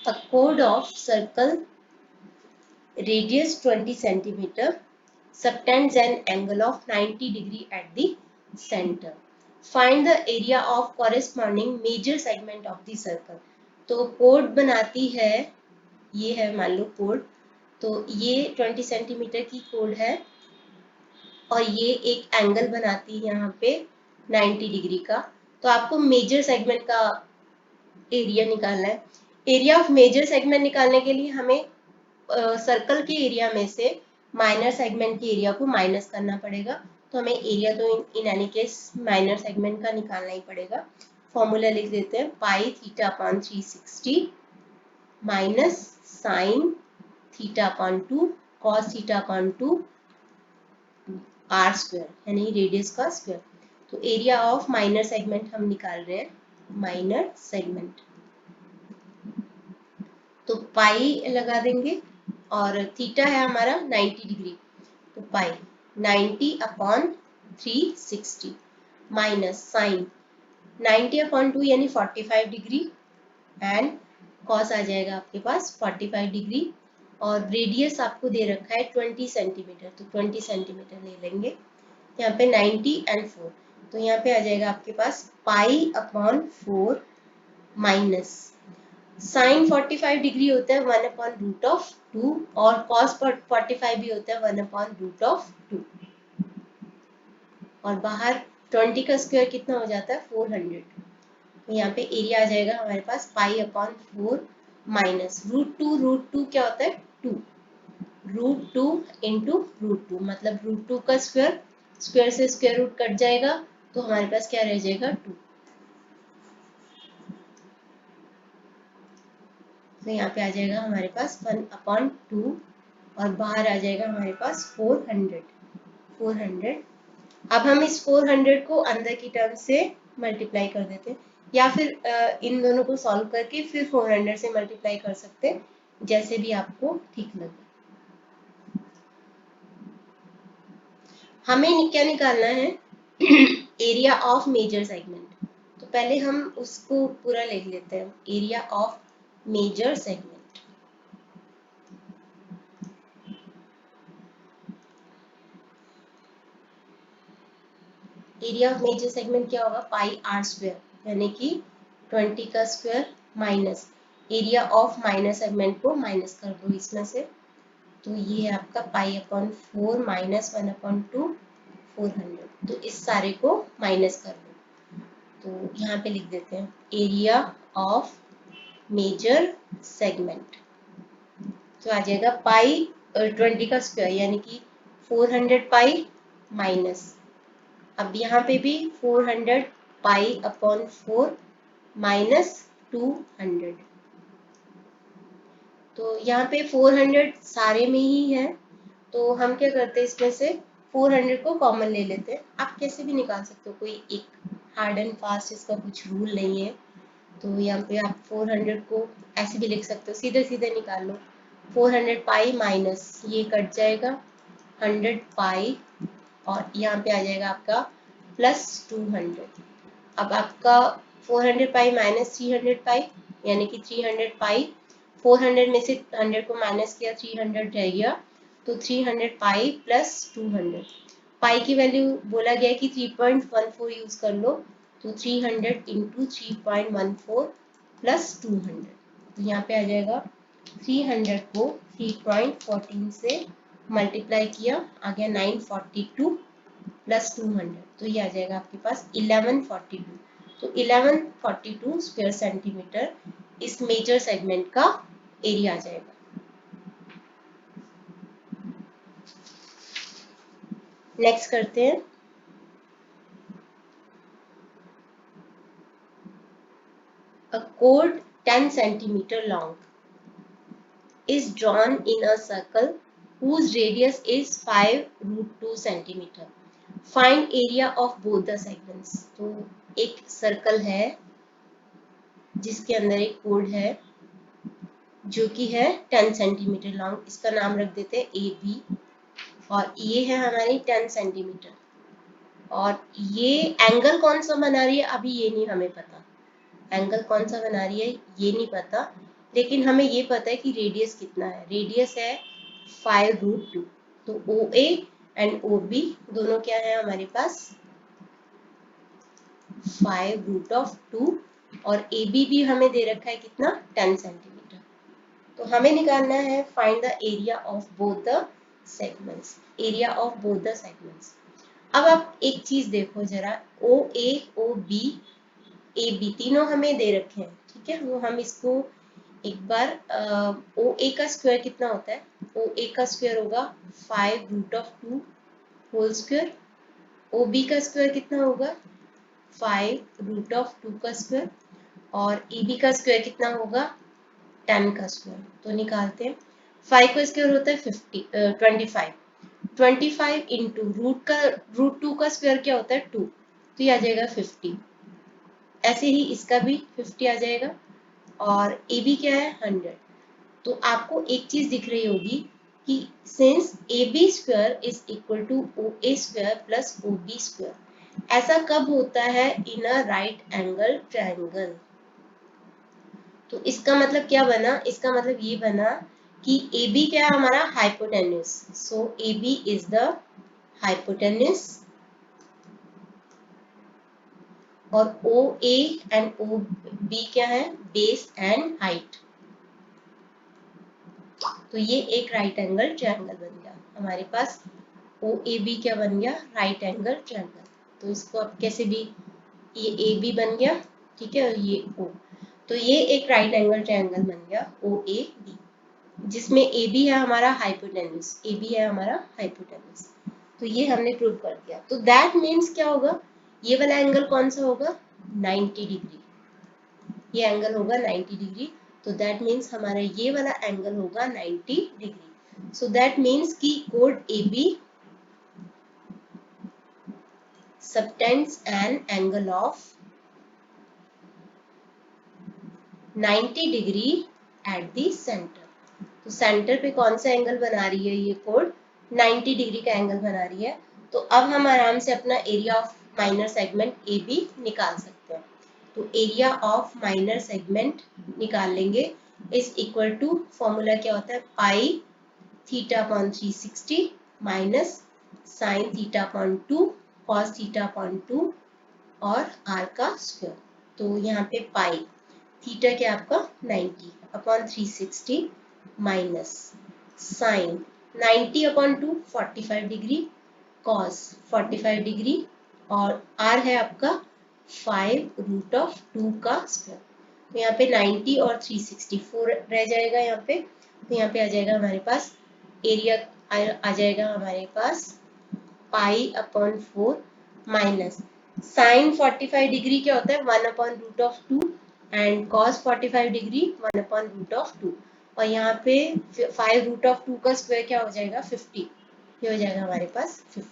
a chord of circle radius 20 centimeter subtends an angle of 90 degree at the center. Find the area of corresponding major segment of the circle. तो code बनाती है, ये है मान लो कोड, तो ये 20 सेंटीमीटर की कोड है और ये एक एंगल बनाती है यहाँ पे 90 डिग्री का। तो आपको मेजर सेगमेंट का एरिया निकालना है। एरिया ऑफ मेजर सेगमेंट निकालने के लिए हमें सर्कल के एरिया में से माइनर सेगमेंट के एरिया को माइनस करना पड़ेगा। तो हमें एरिया तो in any case minor segment का निकालना ही पड़ेगा। फॉर्मूला लिख देते हैं, pi theta upon 360 minus sine theta upon 2 cos theta upon 2 R square, यानी रेडियस का स्क्वायर। तो एरिया ऑफ माइनर सेगमेंट हम निकाल रहे हैं, माइनर सेगमेंट। तो पाई लगा देंगे और थीटा है हमारा 90 डिग्री, तो पाई 90 अपॉन 360 माइनस साइन 90 अपॉन 2 यानी 45 डिग्री एंड कॉस आ जाएगा आपके पास 45 डिग्री, और रेडियस आपको दे रखा है 20 सेंटीमीटर, तो 20 सेंटीमीटर ले लेंगे। यहाँ पे 90 एंड 4, तो यहाँ पे आ जाएगा आपके पास pi upon 4 minus sine 45 degree होता है 1/√2 और कॉस 45 भी होता है 1/√2, और बाहर 20 का स्क्वायर कितना हो जाता है 400। तो यहाँ पे एरिया आ जाएगा हमारे पास पाई अपॉन 4 माइनस √2 क्या होता है 2, √2 इंटू √2 मतलब √2 का स्क्वायर, स्क्वायर से स्क्वायर रूट कट जाएगा तो हमारे पास क्या रह जाएगा 2। तो यहाँ पे आ जाएगा हमारे पास 1/2 और बाहर आ जाएगा हमारे पास 400। अब हम इस 400 को अंदर की टर्म से मल्टीप्लाई कर देते हैं, या फिर इन दोनों को सॉल्व करके फिर 400 से मल्टीप्लाई कर सकते हैं, जैसे भी आपको ठीक लगे। हमें क्या निकालना है, एरिया ऑफ मेजर सेगमेंट। तो पहले हम उसको पूरा लिख लेते हैं, area of major segment. Area of major segment क्या होगा, पाई आर स्क्वायर, यानी कि 20 का square minus area of minor segment को माइनस कर दो इसमें से, तो ये है आपका पाई अपॉन 4 माइनस 1/2 400। तो इस सारे को माइनस कर दो, तो यहाँ पे लिख देते हैं एरिया ऑफ मेजर सेगमेंट, तो आ जाएगा पाई 20 का स्क्वायर यानी कि 400 पाई माइनस, अब यहाँ पे भी 400 पाई अपॉन 4 माइनस 200। तो यहाँ पे 400 सारे में ही है, तो हम क्या करते हैं इसमें से 400 को कॉमन ले लेते हैं। आप कैसे भी निकाल सकते हो, कोई एक हार्ड एंड फास्ट इसका कुछ रूल नहीं है। तो यहाँ पे आप 400 को ऐसे भी लिख सकते हो, सीधे सीधे निकाल लो। 400 पाई माइनस ये कट जाएगा 100 पाई और यहाँ पे आ जाएगा आपका प्लस 200। अब आपका 400 पाई माइनस 300 पाई यानी कि 300 पाई, 400 में से 100 को माइनस किया 300 रह गया, तो 300 पाई प्लस 200। पाई की वैल्यू बोला गया है कि 3.14 यूज कर लो, तो 300 इंटू 3.14 प्लस 200, तो यहाँ पे आ जाएगा 300 को 3.14 से मल्टीप्लाई किया, आ गया 942 प्लस 200, तो ये आ जाएगा आपके पास 1142। तो 1142 स्क्वायर सेंटीमीटर इस मेजर सेगमेंट का एरिया आ जाएगा। नेक्स्ट करते हैं। A chord 10 centimeter long is drawn in a circle whose radius is 5√2 centimeter. Find area of both the segments. तो एक सर्कल है जिसके अंदर एक कोड है जो कि है 10 सेंटीमीटर लॉन्ग, इसका नाम रख देते हैं ए बी, और ये है हमारी 10 सेंटीमीटर, और ये एंगल कौन सा बना रही है अभी ये नहीं हमें पता, एंगल कौन सा बना रही है ये नहीं पता, लेकिन हमें ये पता है कि रेडियस कितना है, रेडियस है 5√2। तो ओ ए एंड ओ बी दोनों क्या है हमारे पास 5√2, और ए बी भी हमें दे रखा है कितना 10 सेंटीमीटर। तो हमें निकालना है find the area of both the segments, area of both the segments. अब आप एक चीज देखो जरा, ओ ए ओ बी ए बी तीनों हमें दे रखे हैं, ठीक है, वो हम इसको एक बार ओ ए का स्क्वायर कितना होता है, ओ ए का स्क्वायर होगा 5√2 होल स्क्वायर, ओ बी का स्क्वायर कितना होगा 5√2 का स्क्वायर, और ए बी का स्क्वायर कितना होगा 10 का स्क्वायर। तो निकालते हैं, 5 का स्क्वायर होता है 25, 25 इंटू √2 का स्क्वायर क्या होता है 2, तो ये आ जाएगा 50। ऐसे ही इसका भी 50 आ जाएगा, और ए बी क्या है 100। तो आपको एक चीज दिख रही होगी कि since A B square is equal to O A square plus O B square, ऐसा कब होता है in a right angle triangle. तो इसका मतलब क्या बना, इसका मतलब ये बना कि ए बी क्या है हमारा hypotenuse, so A B is the hypotenuse, और O A and O B क्या है बेस एंड हाइट। तो ये एक राइट एंगल ट्रायंगल बन गया हमारे पास, ओ ए बी क्या बन गया राइट एंगल ट्रायंगल। तो इसको अब कैसे भी, ये ए बी बन गया, ठीक है, और ये ओ, तो ये एक राइट एंगल ट्रायंगल बन गया ओ ए बी, जिसमें ए बी है हमारा हाइपोटेन्यूज, ए बी है हमारा हाइपोटेन्यूज। तो ये हमने प्रूव कर दिया। तो दैट मीन्स क्या होगा, ये वाला एंगल कौन सा होगा 90 डिग्री, ये एंगल होगा 90 डिग्री। तो दैट मीन्स हमारा ये वाला एंगल होगा 90 डिग्री। सो दैट मीन्स कि कोड A B subtends an angle of 90 degree at the center. तो सेंटर पे कौन सा एंगल बना रही है ये कोड 90 डिग्री का एंगल बना रही है। तो अब हम आराम से अपना area of minor segment A B निकाल सकते हैं। तो एरिया ऑफ माइनर सेगमेंट निकाल लेंगे, इज इक्वल टू फॉर्मूला क्या होता है pi theta upon 360 minus sine theta upon 2 cos theta upon 2 और आर का स्क्वायर। तो यहाँ पे पाई थीटा क्या आपका 90 upon 360 minus sine 90 upon 2 45 degree cos 45 degree, और आर है आपका 5√2 का स्क्वायर। तो यहाँ पे 90 और 364 रह जाएगा यहाँ पे, तो यहाँ पे आ जाएगा हमारे पास एरिया आ जाएगा हमारे पास pi upon 4 minus sine 45 degree क्या होता है 1/√2 एंड कॉस 45 डिग्री 1/√2, और यहाँ पे 5√2 का स्क्वायर क्या हो जाएगा 50, ये हो जाएगा हमारे पास 50।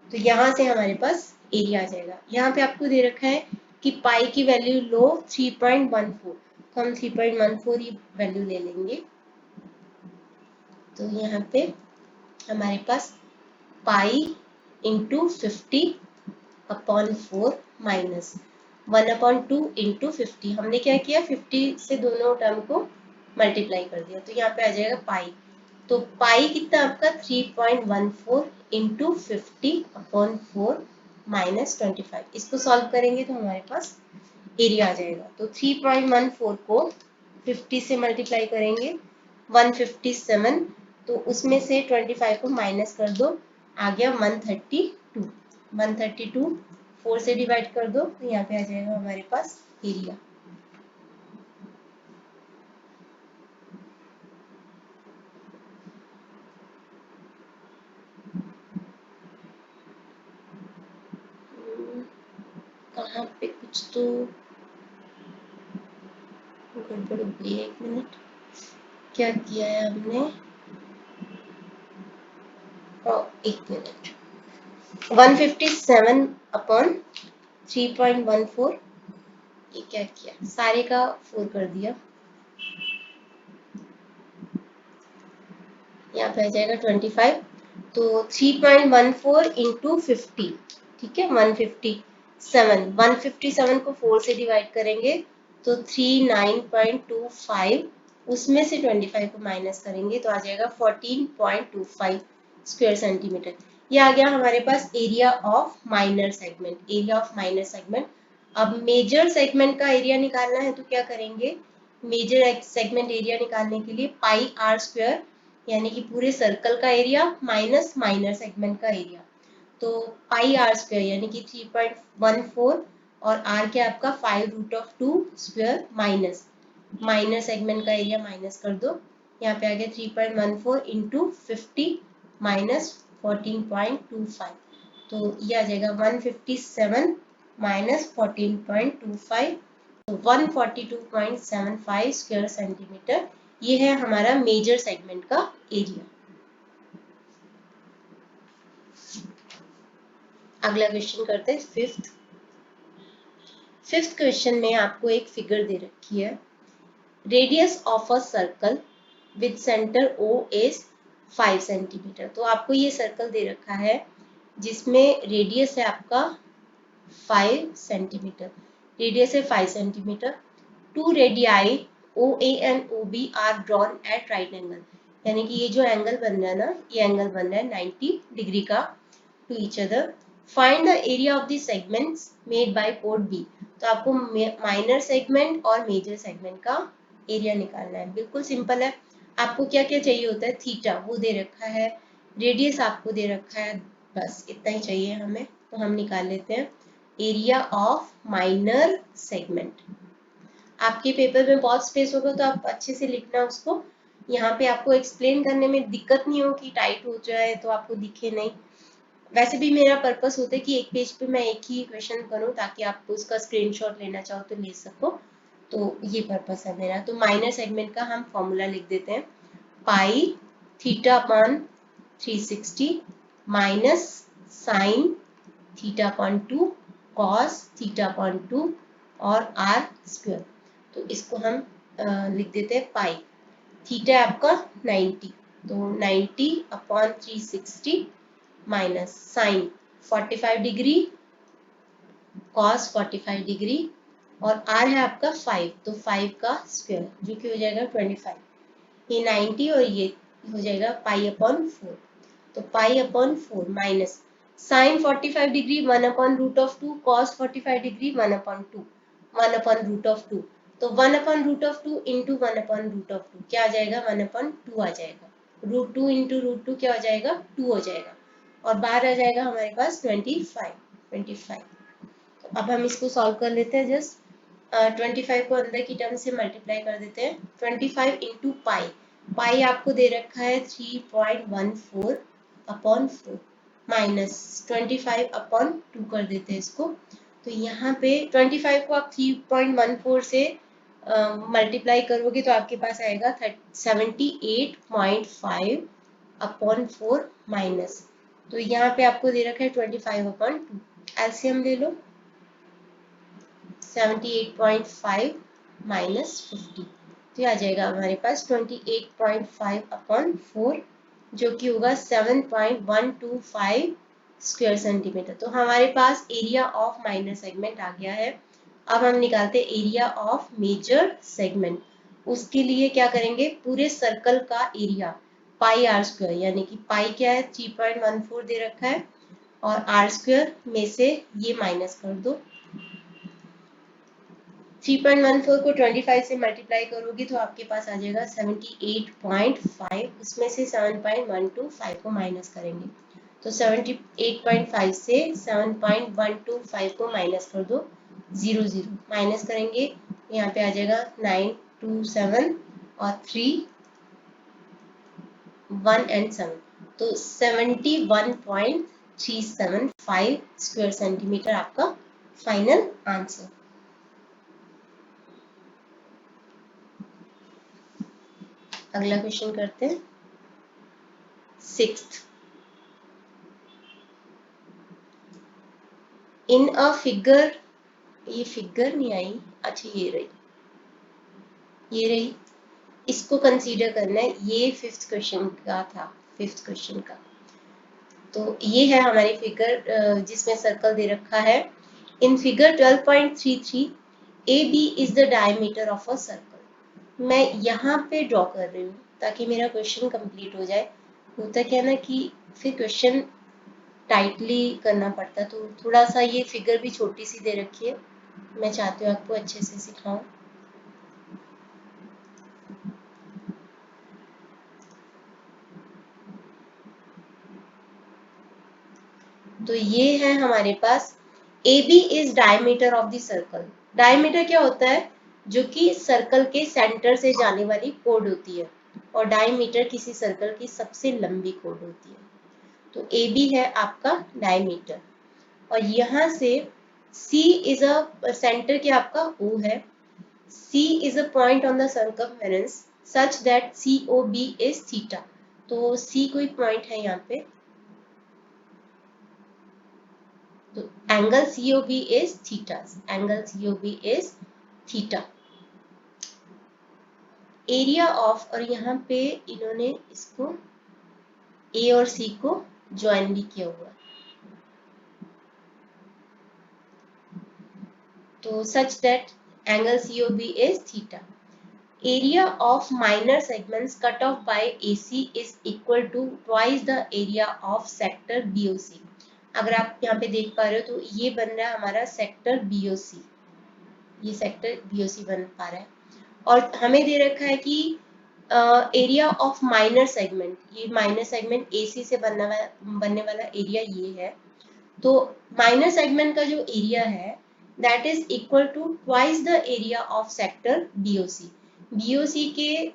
तो यहाँ से हमारे पास एरिया आ जाएगा। यहाँ पे आपको दे रखा है कि पाई की वैल्यू लो 3.14, तो हम 3.14 ही वैल्यू ले लेंगे। तो यहाँ पे हमारे पास पाई इंटू 50/4 माइनस 1/2 इंटू 50। हमने क्या किया, 50 से दोनों टर्म को मल्टीप्लाई कर दिया, तो यहाँ पे आ जाएगा पाई। तो पाई कितना आपका 3.14 इंटू 50/4 माइनस 25। इसको सॉल्व करेंगे तो हमारे पास एरिया आ जाएगा। तो 3.14 को 50 से मल्टीप्लाई करेंगे 157, तो उसमें से 25 को माइनस कर दो, आ गया 132। 132 4 से डिवाइड कर दो, तो यहाँ पे आ जाएगा हमारे पास एरिया। कहाँ पे कुछ तो गड़बड़ हो गई है, 1 मिनट। क्या किया है हमने, 1 मिनट। 157/3.14, ये क्या किया, सारे का 4 कर दिया, यहाँ पे आ जाएगा 25। तो 3.14 इंटू 50, ठीक है, 157 को 4 से डिवाइड करेंगे तो 39.25, उसमें से 25 को माइनस करेंगे तो आ जाएगा 14.25 स्क्वायर सेंटीमीटर। ये आ गया हमारे पास area of minor segment. Area of minor segment. अब मेजर सेगमेंट का एरिया निकालना है तो क्या करेंगे, मेजर सेगमेंट एरिया निकालने के लिए पाई आर स्क्वायर, यानी कि पूरे सर्कल का एरिया माइनस माइनर सेगमेंट का एरिया। तो पाई आर स्क्वायर यानी कि 3.14 और आर क्या आपका 5√2 स्क्वायर माइनस माइनर सेगमेंट का एरिया माइनस कर दो, यहाँ पे आ गया 3.14 इंटू 50 माइनस 14.25, तो ये आ जाएगा 157 माइनस 14.25, तो 142.75 स्क्वायर सेंटीमीटर। ये है हमारा मेजर सेगमेंट का एरिया। अगला क्वेश्चन करते हैं फिफ्थ क्वेश्चन में आपको एक फिगर दे रखी है, radius of a circle with center O is 5 centimetre. तो आपको ये सर्कल दे रखा है जिसमें रेडियस है आपका 5 सेंटीमीटर, रेडियस है 5 centimetre. Two radii OA and OB are drawn at right angle, यानी कि ये जो एंगल बन रहा है ना, ये एंगल बन रहा है 90 डिग्री का to each other. Find the area of the segments made by कोड बी। तो आपको माइनर सेगमेंट और मेजर सेगमेंट का एरिया निकालना है। बिल्कुल सिंपल है। आपको क्या क्या चाहिए होता है, थीटा वो दे रखा है, रेडियस आपको दे रखा है, बस इतना ही चाहिए हमें। तो हम निकाल लेते हैं एरिया ऑफ माइनर सेगमेंट। आपके पेपर में बहुत स्पेस होगा तो आप अच्छे से लिखना उसको, यहाँ पे आपको एक्सप्लेन करने में दिक्कत नहीं हो कि टाइट हो जाए तो आपको दिखे नहीं। वैसे भी मेरा पर्पस होता है कि एक पेज पे मैं एक ही क्वेश्चन करूं ताकि आप उसका स्क्रीनशॉट लेना चाहो तो ले सको, तो ये पर्पस है मेरा। तो माइनर सेगमेंट का हम फॉर्मूला लिख देते हैं, pi theta upon 360 minus sine theta upon 2 cos theta upon 2 और आर स्क्वायर। तो इसको हम लिख देते हैं पाई। थीटा है आपका 90, तो 90/360 minus sine 45 degree cos 45 degree और आर है आपका 5, तो 5 का स्क्वायर जो कि हो जाएगा 25। ये 90 और ये हो जाएगा पाई/4, तो पाई/4 minus sine 45 degree 1/√2 cos 45 degree 1/2 1/√2, तो 1/√2 इंटू 1/√2 क्या आ जाएगा, 1/2 आ जाएगा। √2 इंटू √2 क्या हो जाएगा, 2 हो जाएगा और बाहर आ जाएगा हमारे पास 25। तो अब हम इसको सॉल्व कर लेते हैं। जस्ट 25 को अंदर की टर्म से मल्टीप्लाई कर देते हैं। 25 इंटू पाई, पाई आपको दे रखा है 3.14/4 माइनस 25/2 कर देते हैं इसको। तो यहाँ पे 25 को आप 3.14 से मल्टीप्लाई करोगे तो आपके पास आएगा 78.5/4 माइनस, तो यहाँ पे आपको दे रखा है 25/2, एलसीएम ले लो, 78.5 माइनस 50, तो आ जाएगा हमारे पास 28.5 अपॉन 4, जो कि होगा 7.125 स्क्वायर सेंटीमीटर। तो हमारे पास एरिया ऑफ माइनर सेगमेंट आ गया है। अब हम निकालते हैं एरिया ऑफ मेजर सेगमेंट। उसके लिए क्या करेंगे, पूरे सर्कल का एरिया पाई आर स्क्वायर, यानी कि पाई क्या है 3.14 दे रखा है, और आर स्क्वायर में से ये माइनस कर दो। 3.14 को 25 से मल्टीप्लाई करोगी तो आपके पास आ जाएगा 78.5, उसमें से 7.125 को माइनस करेंगे तो 78.5 से 7.125 को माइनस कर दो, 0 0 माइनस करेंगे, यहाँ पे आ जाएगा 927 और 3 1 एंड 7, तो 71.375 स्क्वायर सेंटीमीटर आपका फाइनल आंसर। अगला क्वेश्चन करते हैं, 6th। इन अ फिगर, ये फिगर नहीं आई, अच्छा ये रही, ये रही, इसको कंसीडर करना है, ये 5th क्वेश्चन का था, 5th क्वेश्चन का। तो ये है हमारी फिगर जिसमें सर्कल दे रखा है। In figure 12.33 A B is the diameter of a circle. मैं यहाँ पे ड्रॉ कर रही हूँ ताकि मेरा क्वेश्चन कंप्लीट हो जाए। होता क्या ना कि फिर क्वेश्चन टाइटली करना पड़ता, तो थोड़ा सा ये फिगर भी छोटी सी दे रखी है, मैं चाहती हूँ आपको अच्छे से सिखाऊं। तो ये है हमारे पास A B is diameter of the circle. Diameter क्या होता है, जो कि सर्कल के सेंटर से जाने वाली कोड होती है, और डायमीटर किसी सर्कल की सबसे लंबी कोड होती है। तो ए बी है आपका डायमीटर, और यहाँ से C इज अ सेंटर क्या आपका O है, C is a point on the circumference such that COB is theta। तो C कोई पॉइंट है यहाँ पे, तो angle COB is theta, angle COB is theta। Area of, और यहाँ पे इन्होंने इसको A और C को ज्वाइन भी किया हुआ, तो such that angle COB is theta। Area of minor segments cut off by AC is equal to twice the area of sector BOC। अगर आप यहाँ पे देख पा रहे हो तो ये बन रहा है हमारा सेक्टर BOC, ये सेक्टर BOC बन पा रहा है, और हमें दे रखा है कि एरिया ऑफ माइनर सेगमेंट, ये माइनर सेगमेंट AC से बनने वाला एरिया ये है। तो माइनर सेगमेंट का जो एरिया है that is equal to twice the area of sector BOC। BOC के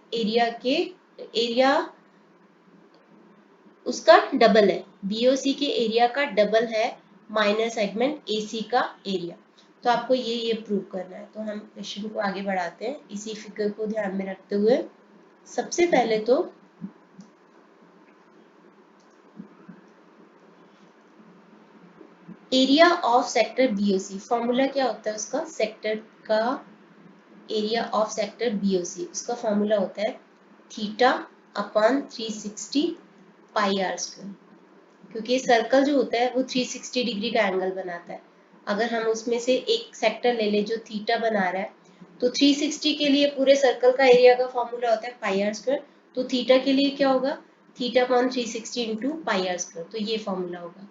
एरिया उसका डबल है, BOC के एरिया का डबल है माइनर सेगमेंट AC का एरिया। तो आपको ये प्रूव करना है। तो हम क्वेश्चन को आगे बढ़ाते हैं इसी फिगर को ध्यान में रखते हुए। सबसे पहले तो area of sector BOC, formula क्या होता है उसका, सेक्टर का एरिया ऑफ सेक्टर BOC, उसका फॉर्मूला होता है theta upon 360 pi R square, क्योंकि सर्कल जो होता है वो 360 डिग्री का एंगल बनाता है। अगर हम उसमें से एक सेक्टर ले ले जो थीटा बना रहा है, तो 360 के लिए पूरे सर्कल का एरिया का फॉर्मूला होता है पाई आर स्क्वायर, तो थीटा के लिए क्या होगा, theta upon 360 into pi R square, तो ये फॉर्मूला होगा।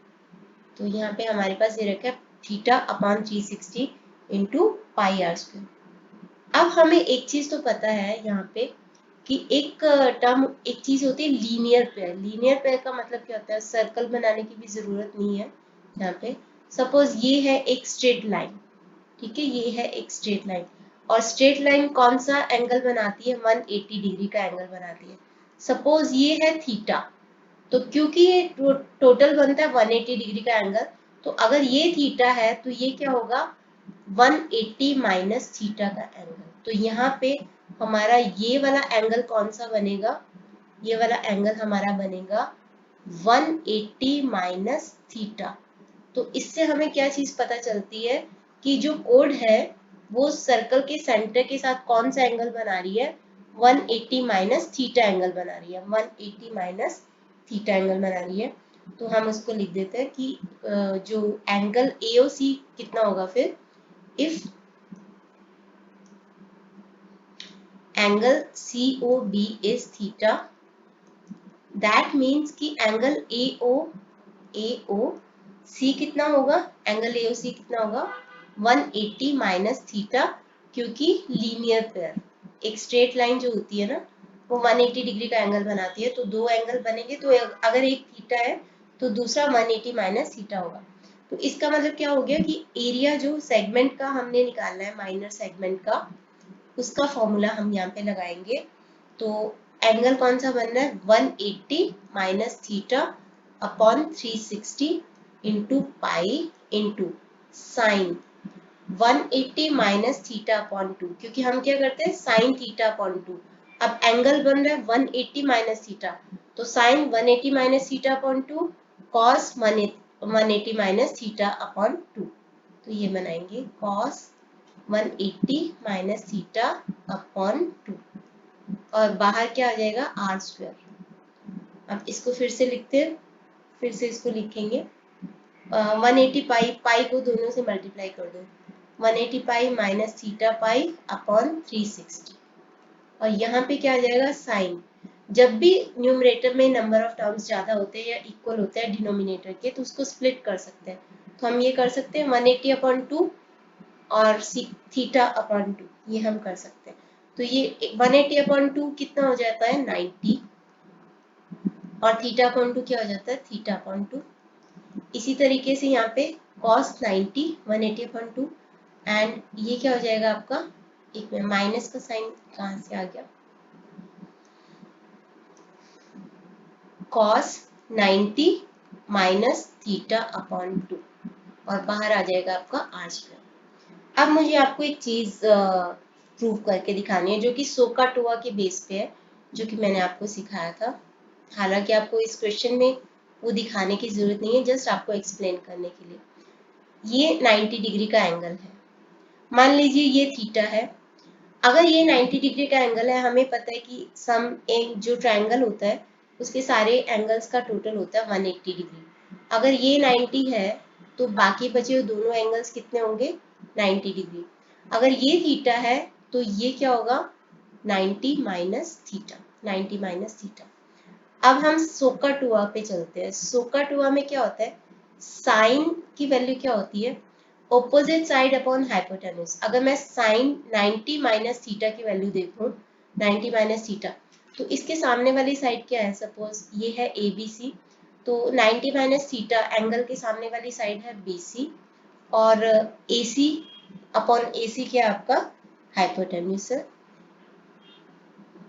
तो यहाँ पे हमारे पास ये रखा है theta upon 360 into pi R square. अब हमें एक चीज तो पता है यहाँ पे कि एक टर्म, एक चीज होती है लीनियर पेयर। लीनियर पेयर का मतलब क्या होता है, सर्कल बनाने की भी जरूरत नहीं है। यहाँ पे सपोज ये है एक स्ट्रेट लाइन, ठीक है, ये है एक स्ट्रेट लाइन, और स्ट्रेट लाइन कौन सा एंगल बनाती है, 180 डिग्री का एंगल बनाती है। सपोज ये है थीटा, तो क्योंकि ये टोटल बनता है 180 डिग्री का एंगल, तो अगर ये थीटा है तो ये क्या होगा 180 माइनस थीटा का एंगल। तो यहाँ पे हमारा ये वाला एंगल कौन सा बनेगा, ये वाला एंगल हमारा बनेगा 180 माइनस थीटा। तो इससे हमें क्या चीज पता चलती है कि जो कोड है वो सर्कल के सेंटर के साथ कौन सा एंगल बना रही है, 180 माइनस थीटा एंगल बना रही है, 180 माइनस थीटा एंगल बना रही है। तो हम उसको लिख देते हैं कि जो एंगल AOC कितना होगा फिर, if angle COB is theta, that means कि एंगल AOC कितना होगा, एंगल AOC कितना होगा 180 माइनस थीटा, क्योंकि लीनियर पेयर, एक स्ट्रेट लाइन जो होती है ना वो 180 डिग्री का एंगल बनाती है, तो दो एंगल बनेंगे, तो अगर एक थीटा है तो दूसरा 180 माइनस थीटा होगा। तो इसका मतलब क्या हो गया कि एरिया जो सेगमेंट का हमने निकालना है, माइनर सेगमेंट का, उसका फॉर्मूला हम यहाँ पे लगाएंगे। तो एंगल कौन सा बन रहा है, 180 minus theta upon 360 into pi into sine 180 minus theta upon 2, क्योंकि हम क्या करते हैं साइन थीटा अपॉन 2। अब एंगल बन रहा है 180 माइनस थीटा, तो sine 180 minus theta upon 2 cos 180 minus theta upon 2। तो ये बनाएंगे कॉस 180 माइनस थीटा अपॉन 2, और बाहर क्या आ जाएगा आर स्क्वायर। अब इसको फिर से लिखते हैं, फिर से इसको लिखेंगे 180 पाई को दोनों से मल्टीप्लाई कर दो, 180 pi minus theta pi upon 360, और यहाँ पे क्या आ जाएगा साइन। जब भी न्यूमरेटर में नंबर ऑफ टर्म्स ज्यादा होते हैं या इक्वल होते हैं डिनोमिनेटर के, तो उसको स्प्लिट कर सकते हैं। तो हम ये कर सकते हैं 180 अपॉन 2 और थीटा अपॉन 2, ये हम कर सकते हैं। तो ये 180 अपॉन 2 कितना हो जाता है 90, और थीटा अपॉन 2 क्या हो जाता है थीटा अपॉन 2। इसी तरीके से यहाँ पे cos 90 180 अपॉन 2, एंड ये क्या हो जाएगा आपका, एक में माइनस का साइन कहाँ से आ गया, cos 90 माइनस थीटा अपॉन 2, और बाहर आ जाएगा आपका आर स्क्वायर। अब मुझे आपको एक चीज प्रूव करके दिखानी है जो कि सोकाटोआ के बेस पे है, जो कि मैंने आपको सिखाया था। हालांकि आपको इस क्वेश्चन में वो दिखाने की जरूरत नहीं है, जस्ट आपको एक्सप्लेन करने के लिए। ये 90 डिग्री का एंगल है, मान लीजिए ये थीटा है। अगर ये 90 डिग्री का एंगल है, हमें पता है कि सम एक जो ट्रायंगल होता है उसके सारे एंगल्स का टोटल होता है 180 डिग्री। अगर ये 90 है तो बाकी बचे हुए दोनों एंगल्स कितने होंगे 90 डिग्री। अगर ये थीटा है तो ये क्या होगा 90 माइनस थीटा, 90 माइनस थीटा। अब हम सोकाटोआ पे चलते हैं। सोकाटोआ में क्या होता है, साइन की वैल्यू क्या होती है ऑपोजिट साइड अपॉन हाइपोटेन्यूज। अगर मैं साइन 90 माइनस थीटा की वैल्यू देखूं 90 माइनस थीटा, तो इसके सामने वाली साइड क्या है, सपोज ये है ABC, तो 90 माइनस थीटा एंगल के सामने वाली साइड है BC, और AC अपॉन AC क्या है आपका हाइपोटेन्यूज है।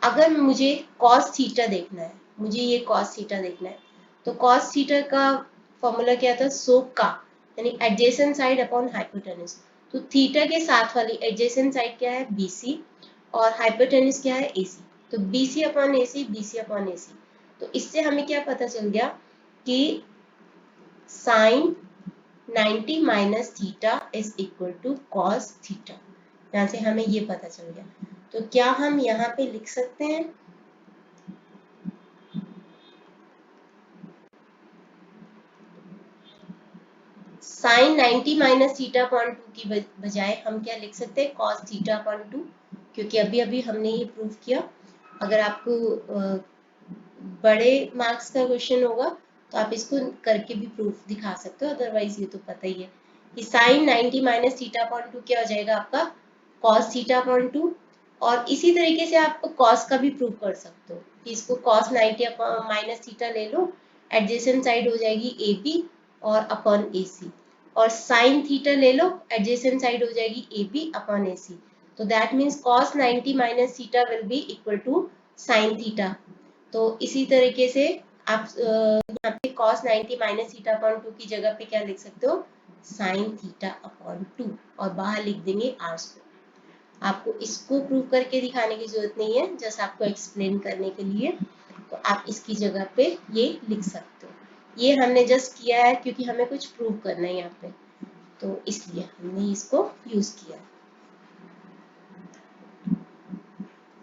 अगर मुझे cos थीटा देखना है, मुझे ये cos थीटा देखना है, तो cos थीटा का फॉर्मूला क्या था, सोक का, यानी एडजेसेंट साइड अपॉन हाइपोटेन्यूज। तो थीटा के साथ वाली एडजेसेंट साइड क्या है BC, और हाइपोटेन्यूज क्या है AC। तो BC upon AC, BC upon AC। तो इससे हमें क्या पता चल गया कि sine 90 minus theta is equal to cos theta. यहाँ से हमें ये पता चल गया। तो क्या हम यहाँ पे लिख सकते हैं साइन 90 माइनस थीटा अपॉन 2 की बजाय हम क्या लिख सकते हैं कॉस थीटा अपॉन 2, क्योंकि अभी अभी हमने ये प्रूव किया। अगर आपको बड़े मार्क्स का क्वेश्चन होगा तो आप इसको करके भी प्रूफ दिखा सकते हो, अदरवाइज ये तो पता ही है कि साइन 90 माइनस थीटा अपॉन 2 क्या हो जाएगा आपका कॉस थीटा अपॉन 2। और इसी तरीके से आप कॉस का भी प्रूव कर सकते हो कि इसको कॉस 90 माइनस थीटा ले लो, एडजेसेंट साइड हो जाएगी AB और अपॉन AC, और साइन थीटा ले लो, एडजेसेंट साइड हो जाएगी AB अपॉन AC। तो that means cos 90 minus theta will be equal to sine theta. तो इसी तरीके से आप यहाँ पे cos 90 माइनस थीटा अपॉन 2 की जगह पे क्या लिख सकते हो साइन थीटा अपॉन 2, और बाहर लिख देंगे आर स्क्वायर। आपको इसको प्रूव करके दिखाने की जरूरत नहीं है, जस्ट आपको एक्सप्लेन करने के लिए तो आप इसकी जगह पे ये लिख सकते हो। ये हमने जस्ट किया है क्योंकि हमें कुछ प्रूव करना है यहाँ पे, तो इसलिए हमने इसको यूज किया।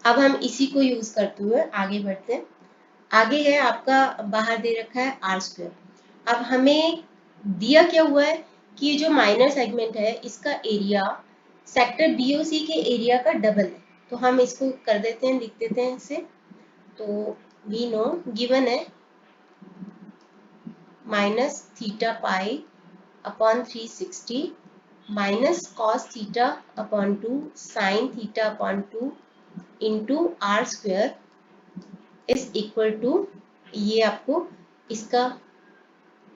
अब हम इसी को यूज करते हुए आगे बढ़ते हैं। आगे है आपका, बाहर दे रखा है आर स्क्वायर। अब हमें दिया क्या हुआ है कि ये जो माइनर सेगमेंट है इसका एरिया सेक्टर बीओसी के एरिया का डबल है। तो हम इसको कर देते हैं, लिख देते हैं इसे। तो वी नो गिवन है minus theta pi upon 360 minus cos theta upon 2 sine theta upon 2 into R square is equal to, ये आपको इसका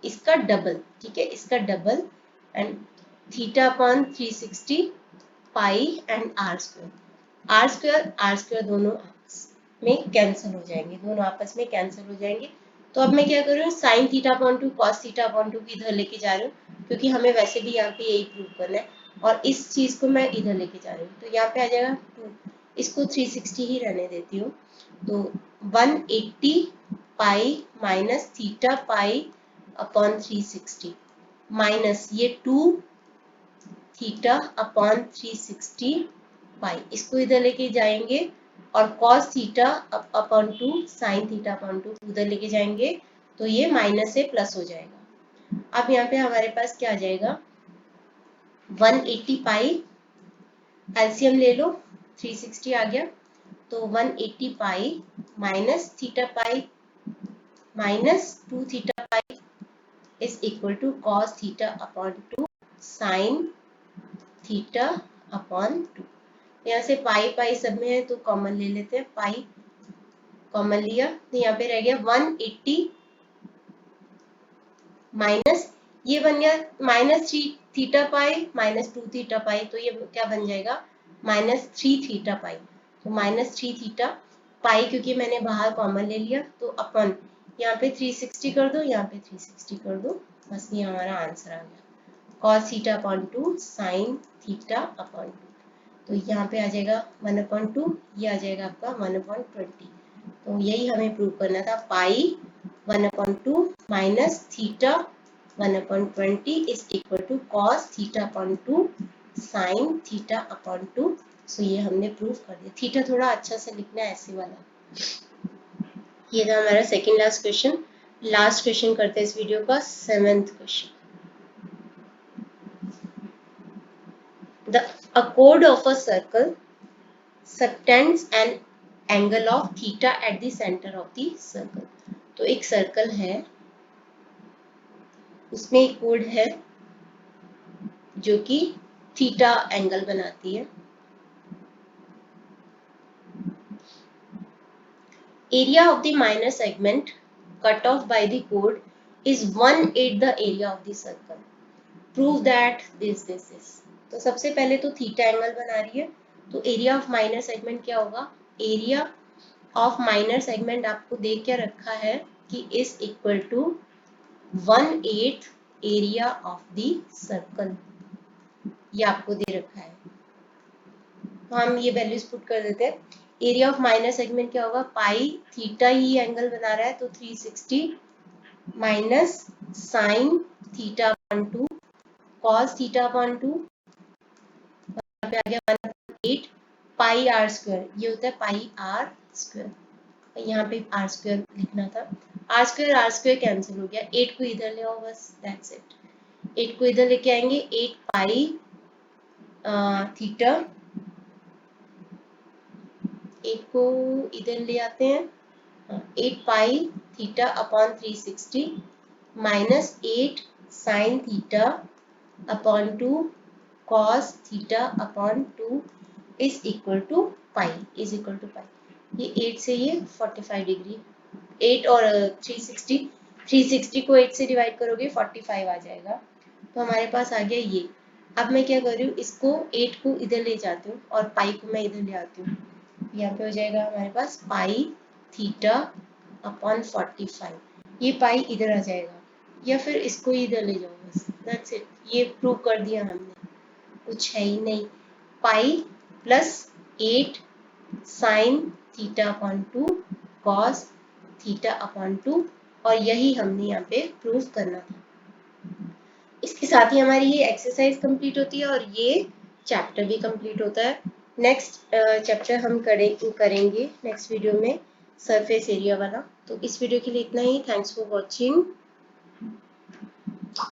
इसका डबल, ठीक है, इसका double and theta upon 360 pi and R square दोनों में कैंसिल हो जाएंगे, दोनों आपस में कैंसिल हो जाएंगे। तो अब मैं क्या कर रही हूँ, sign theta upon 2 cos theta upon 2 इधर लेके जा रही हूँ क्योंकि हमें वैसे भी यहाँ पे यही प्रूव करना है, और इस चीज को मैं इधर लेके जा रही हूँ। तो यहाँ पे आ जाएगा 2, इसको 360 ही रहने देती हूँ। तो 180 pi minus theta pi upon 360 minus ये 2 थीटा अपॉन 360 पाई, इसको इधर लेके जाएंगे और cos theta upon 2 sine theta upon 2 उधर लेके जाएंगे, तो ये माइनस से प्लस हो जाएगा। अब यहाँ पे हमारे पास क्या आ जाएगा, 180 पाई, एलसीएम ले लो, 360 आ गया, तो 180 pi minus theta pi minus 2 theta pi is equal to cos theta upon 2 sine theta upon 2। यहाँ से पाई पाई सब में है तो कॉमन ले लेते हैं, पाई कॉमन लिया तो यहाँ पे रह गया 180 माइनस, ये बन गया minus 3 theta pi minus 2 theta पाई, तो ये क्या बन जाएगा माइनस 3 थीटा पाई। तो माइनस 3 थीटा पाई क्योंकि मैंने बाहर कॉमन ले लिया, तो अपन यहाँ पे 360 कर दो, यहाँ पे 360 कर दो, बस ये हमारा आंसर आ गया cos theta upon 2 sine theta upon 2। तो यहाँ पे आ जाएगा 1/2, ये आ जाएगा आपका 1/20। तो यही हमें प्रूव करना था, pi 1/2 minus theta 1/20 is equal to cos theta upon 2 sine theta upon 2। So ये हमने प्रूव कर दिया। थीटा थोड़ा अच्छा से लिखना है, ऐसे वाला। ये था हमारा second last question. Last question करते हैं इस वीडियो का, 7th question. A chord of a circle subtends an angle of theta at the center of the circle। तो एक सर्कल है, उसमें एक कोड है जो कि थीटा एंगल बनाती है। Area of the minor segment cut off by the chord is 1/8 the area of the circle। Prove that this is। तो सबसे पहले तो थीटा एंगल बना रही है, तो एरिया ऑफ माइनर सेगमेंट क्या होगा, एरिया ऑफ माइनर सेगमेंट आपको दे क्या रखा है कि is equal to 1/8 area of the circle, ये आपको दे रखा है। तो हम ये वैल्यूज पुट कर देते हैं। एरिया ऑफ माइनर सेगमेंट क्या होगा, पाई थीटा ही एंगल बना रहा है, तो 360 minus sine theta upon 2 cos theta upon 2, यहाँ पे आ गया 1/8 पाई आर स्क्वायर, ये होता है पाई आर स्क्वायर, यहाँ पे आर स्क्वायर लिखना था। आर स्क्वायर कैंसिल हो गया, 8 को इधर ले आओ, बस दैट्स इट। 8 को इधर लेके आएंगे, 8 पाई थीटा, 8 को इधर ले आते हैं, 8 pi theta upon 360 minus 8 sine theta upon 2 cos theta upon 2 is equal to pi, is equal to pi. ये 8 से ये 45 डिग्री, 8 और 360 को 8 से डिवाइड करोगे 45 आ जाएगा। तो हमारे पास आ गया ये। अब मैं क्या कर रही हूँ, इसको 8 को इधर ले जाती हूँ और पाई को मैं इधर ले आती हूँ, यहाँ पे हो जाएगा हमारे पास पाई थीटा अपॉन 45, ये पाई इधर आ जाएगा, या फिर इसको इधर ले जाओ, बस दैट्स इट। ये प्रूव कर दिया हमने, कुछ है ही नहीं। Pi plus 8 sine theta upon 2 cos theta upon 2 और यही हमने यहाँ पे प्रूव करना था। इसके साथ ही हमारी ये एक्सरसाइज कंप्लीट होती है और ये चैप्टर भी कंप्लीट होता है। नेक्स्ट चैप्टर हम करेंगे नेक्स्ट वीडियो में सरफेस एरिया वाला। तो इस वीडियो के लिए इतना ही। Thanks for watching.